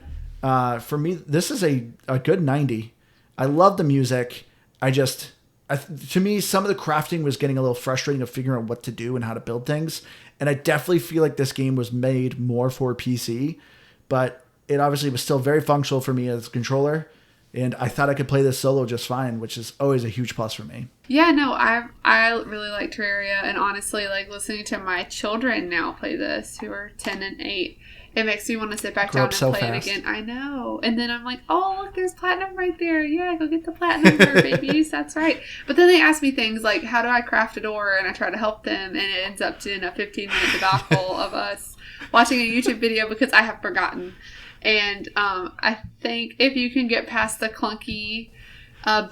For me, this is a good 90. I love the music. To me, some of the crafting was getting a little frustrating of figuring out what to do and how to build things. And I definitely feel like this game was made more for PC, but it obviously was still very functional for me as a controller. And I thought I could play this solo just fine, which is always a huge plus for me. Yeah, no, I really like Terraria, and honestly, like listening to my children now play this, who are 10 and 8, it makes me want to sit back Grow down up and so play fast. it again. I know. And then I'm like, oh, look, there's platinum right there. Yeah, go get the platinum there, babies. That's right. But then they ask me things like, how do I craft a door? And I try to help them, and it ends up in a 15-minute debacle of us watching a YouTube video because I have forgotten. And I think if you can get past the clunky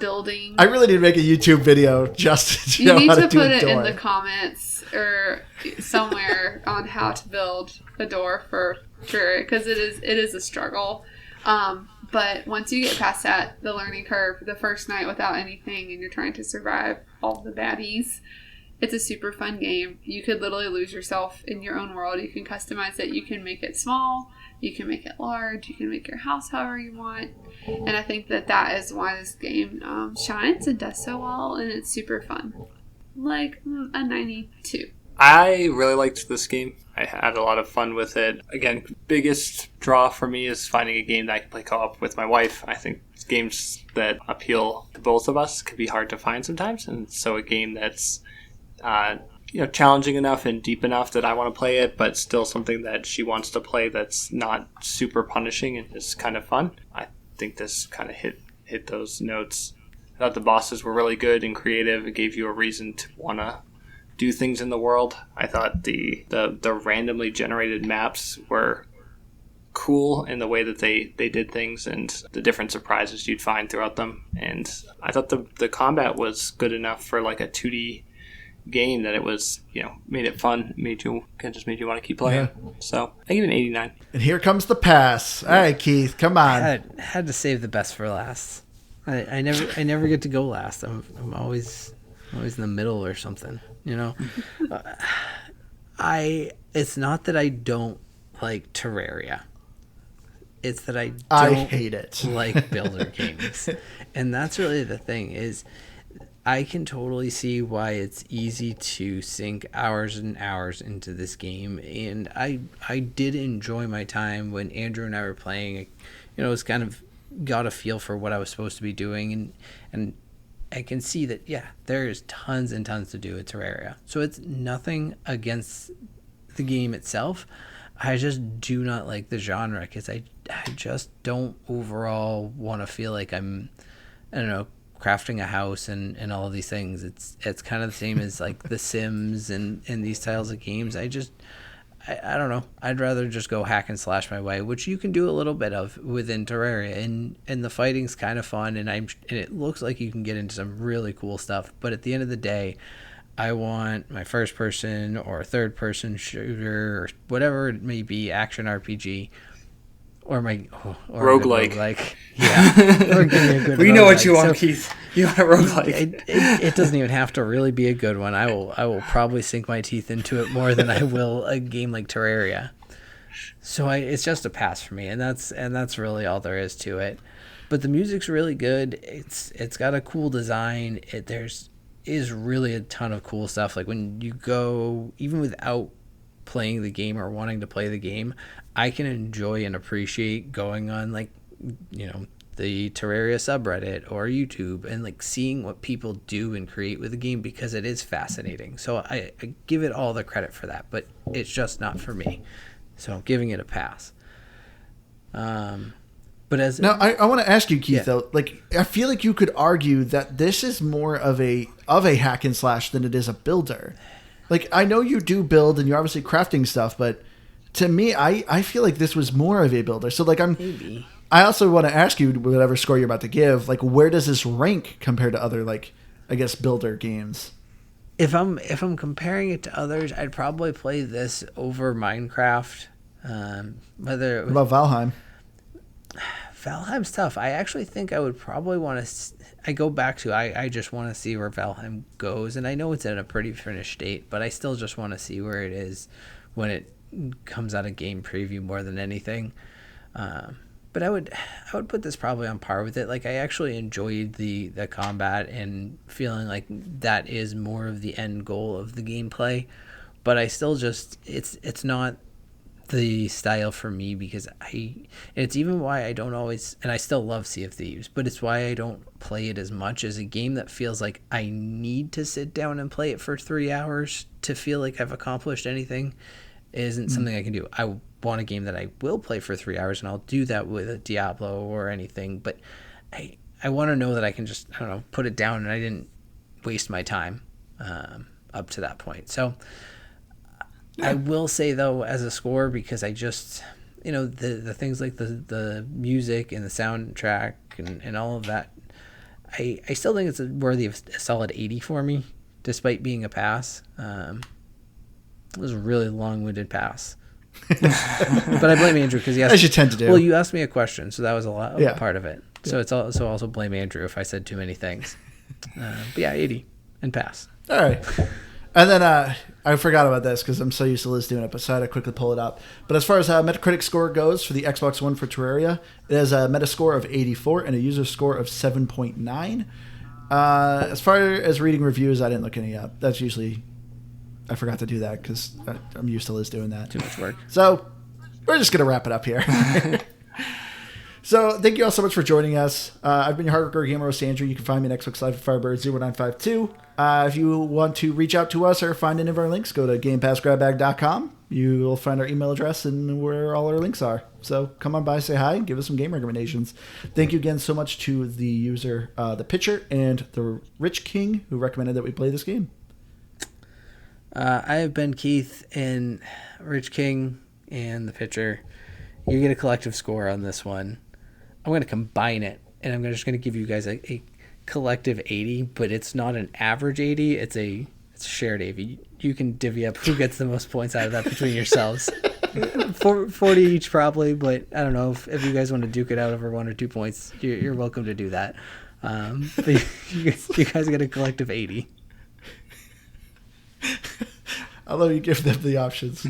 building, I really need to make a YouTube video just to you know need how to do put a it in door. the comments or somewhere on how to build a door for Terraria, because it is a struggle. But once you get past that, the learning curve, the first night without anything, and you're trying to survive all the baddies, it's a super fun game. You could literally lose yourself in your own world. You can customize it. You can make it small. You can make it large. You can make your house however you want. And I think that is why this game shines and does so well, and it's super fun. Like a 92. I really liked this game. I had a lot of fun with it. Again, biggest draw for me is finding a game that I can play co-op with my wife. I think games that appeal to both of us can be hard to find sometimes, and so a game that's challenging enough and deep enough that I want to play it, but still something that she wants to play that's not super punishing and is kind of fun. I think this kind of hit those notes. I thought the bosses were really good and creative. It gave you a reason to want to do things in the world. I thought the randomly generated maps were cool in the way that they did things and the different surprises you'd find throughout them. And I thought the combat was good enough for like a 2D game that it was, made it fun, made you want to keep playing. Yeah. So I give it an 89. And here comes the pass. All right, Keith, come on. I had to save the best for last. I never get to go last. I'm always in the middle or something. It's not that I don't like Terraria. It's that I don't hate it. like builder games. And that's really the thing is I can totally see why it's easy to sink hours and hours into this game, and I did enjoy my time when Andrew and I were playing. It was kind of got a feel for what I was supposed to be doing, and I can see that there's tons and tons to do at Terraria. So it's nothing against the game itself. I just do not like the genre because I just don't overall want to feel like I'm, I don't know, crafting a house and all of these things. It's kind of the same as like The Sims and these styles of games. I don't know. I'd rather just go hack and slash my way, which you can do a little bit of within Terraria, and the fighting's kind of fun, and it looks like you can get into some really cool stuff. But at the end of the day, I want my first person or third person shooter or whatever it may be, action RPG. Or roguelike. Yeah. Or give me a good we know what you want, so, Keith. You want a roguelike. It doesn't even have to really be a good one. I will probably sink my teeth into it more than I will a game like Terraria. So it's just a pass for me, and that's really all there is to it. But the music's really good. It's got a cool design. There's really a ton of cool stuff. Like when you go, even without playing the game or wanting to play the game, I can enjoy and appreciate going on like, the Terraria subreddit or YouTube and like seeing what people do and create with the game because it is fascinating. So I give it all the credit for that, but it's just not for me. So I'm giving it a pass. But I want to ask you, Keith, though, like I feel like you could argue that this is more of a hack and slash than it is a builder. Like I know you do build and you're obviously crafting stuff, but to me, I feel like this was more of a builder. So like maybe. I also want to ask you, whatever score you're about to give, like where does this rank compared to other, like, I guess, builder games? If I'm comparing it to others, I'd probably play this over Minecraft. What about Valheim? Valheim's tough. I actually think I would probably want to. I go back to I just want to see where Valheim goes, and I know it's in a pretty finished state, but I still just want to see where it is when it comes out of game preview more than anything. But I would put this probably on par with it. Like I actually enjoyed the combat and feeling like that is more of the end goal of the gameplay, but I still just it's not the style for me because it's even why I don't always, and I still love Sea of Thieves, but it's why I don't play it as much as a game that feels like I need to sit down and play it for 3 hours to feel like I've accomplished anything. Isn't something I can do. I want a game that I will play for 3 hours, and I'll do that with a Diablo or anything, but I want to know that I can just, I don't know, put it down and I didn't waste my time up to that point. So I will say, though, as a score, because I just, the things like the music and the soundtrack and all of that, I still think it's worthy of a solid 80 for me, despite being a pass. It was a really long-winded pass. But I blame Andrew because he asked. As you tend to do. Well, you asked me a question, so that was a lot part of it. So it's also blame Andrew if I said too many things. But 80 and pass. All right. And then I forgot about this because I'm so used to Liz doing it, but so I had to quickly pull it up. But as far as how Metacritic score goes for the Xbox One for Terraria, it has a Metascore of 84 and a user score of 7.9. As far as reading reviews, I didn't look any up. That's usually... I forgot to do that because I'm used to Liz doing that. Too much work. So we're just going to wrap it up here. So thank you all so much for joining us. I've been your hardcore gamer host, Andrew. You can find me on Xbox Live at Firebird0952. If you want to reach out to us or find any of our links, go to GamePassGrabBag.com. You will find our email address and where all our links are. So come on by, say hi, and give us some game recommendations. Thank you again so much to the user, the Pitcher, and the Rich King, who recommended that we play this game. I have been Keith and Rich King and the Pitcher. You get a collective score on this one. I'm going to combine it, and I'm just going to give you guys a collective 80, but it's not an average 80. It's a shared 80. You can divvy up who gets the most points out of that between yourselves. 40 each probably, but I don't know if you guys want to duke it out over 1 or 2 points. You're welcome to do that. But you guys get a collective 80. Although you give them the options.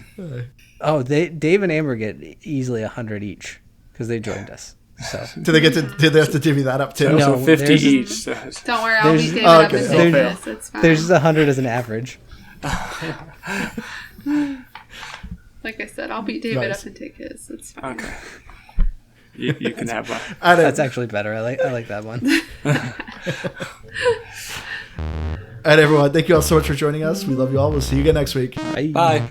Oh, Dave and Amber get easily 100 each because they joined us. So Do they have to divvy that up too? No. So 50 there's- each. So Don't worry, I'll beat David Oh, up okay. and take There's- this. It's fine. there's just 100 as an average. Like I said, I'll beat David Nice. up and take his. It's fine. okay. You can have one. That's actually better. I like that one. All right, everyone. Thank you all so much for joining us. We love you all. We'll see you again next week. Bye. Bye.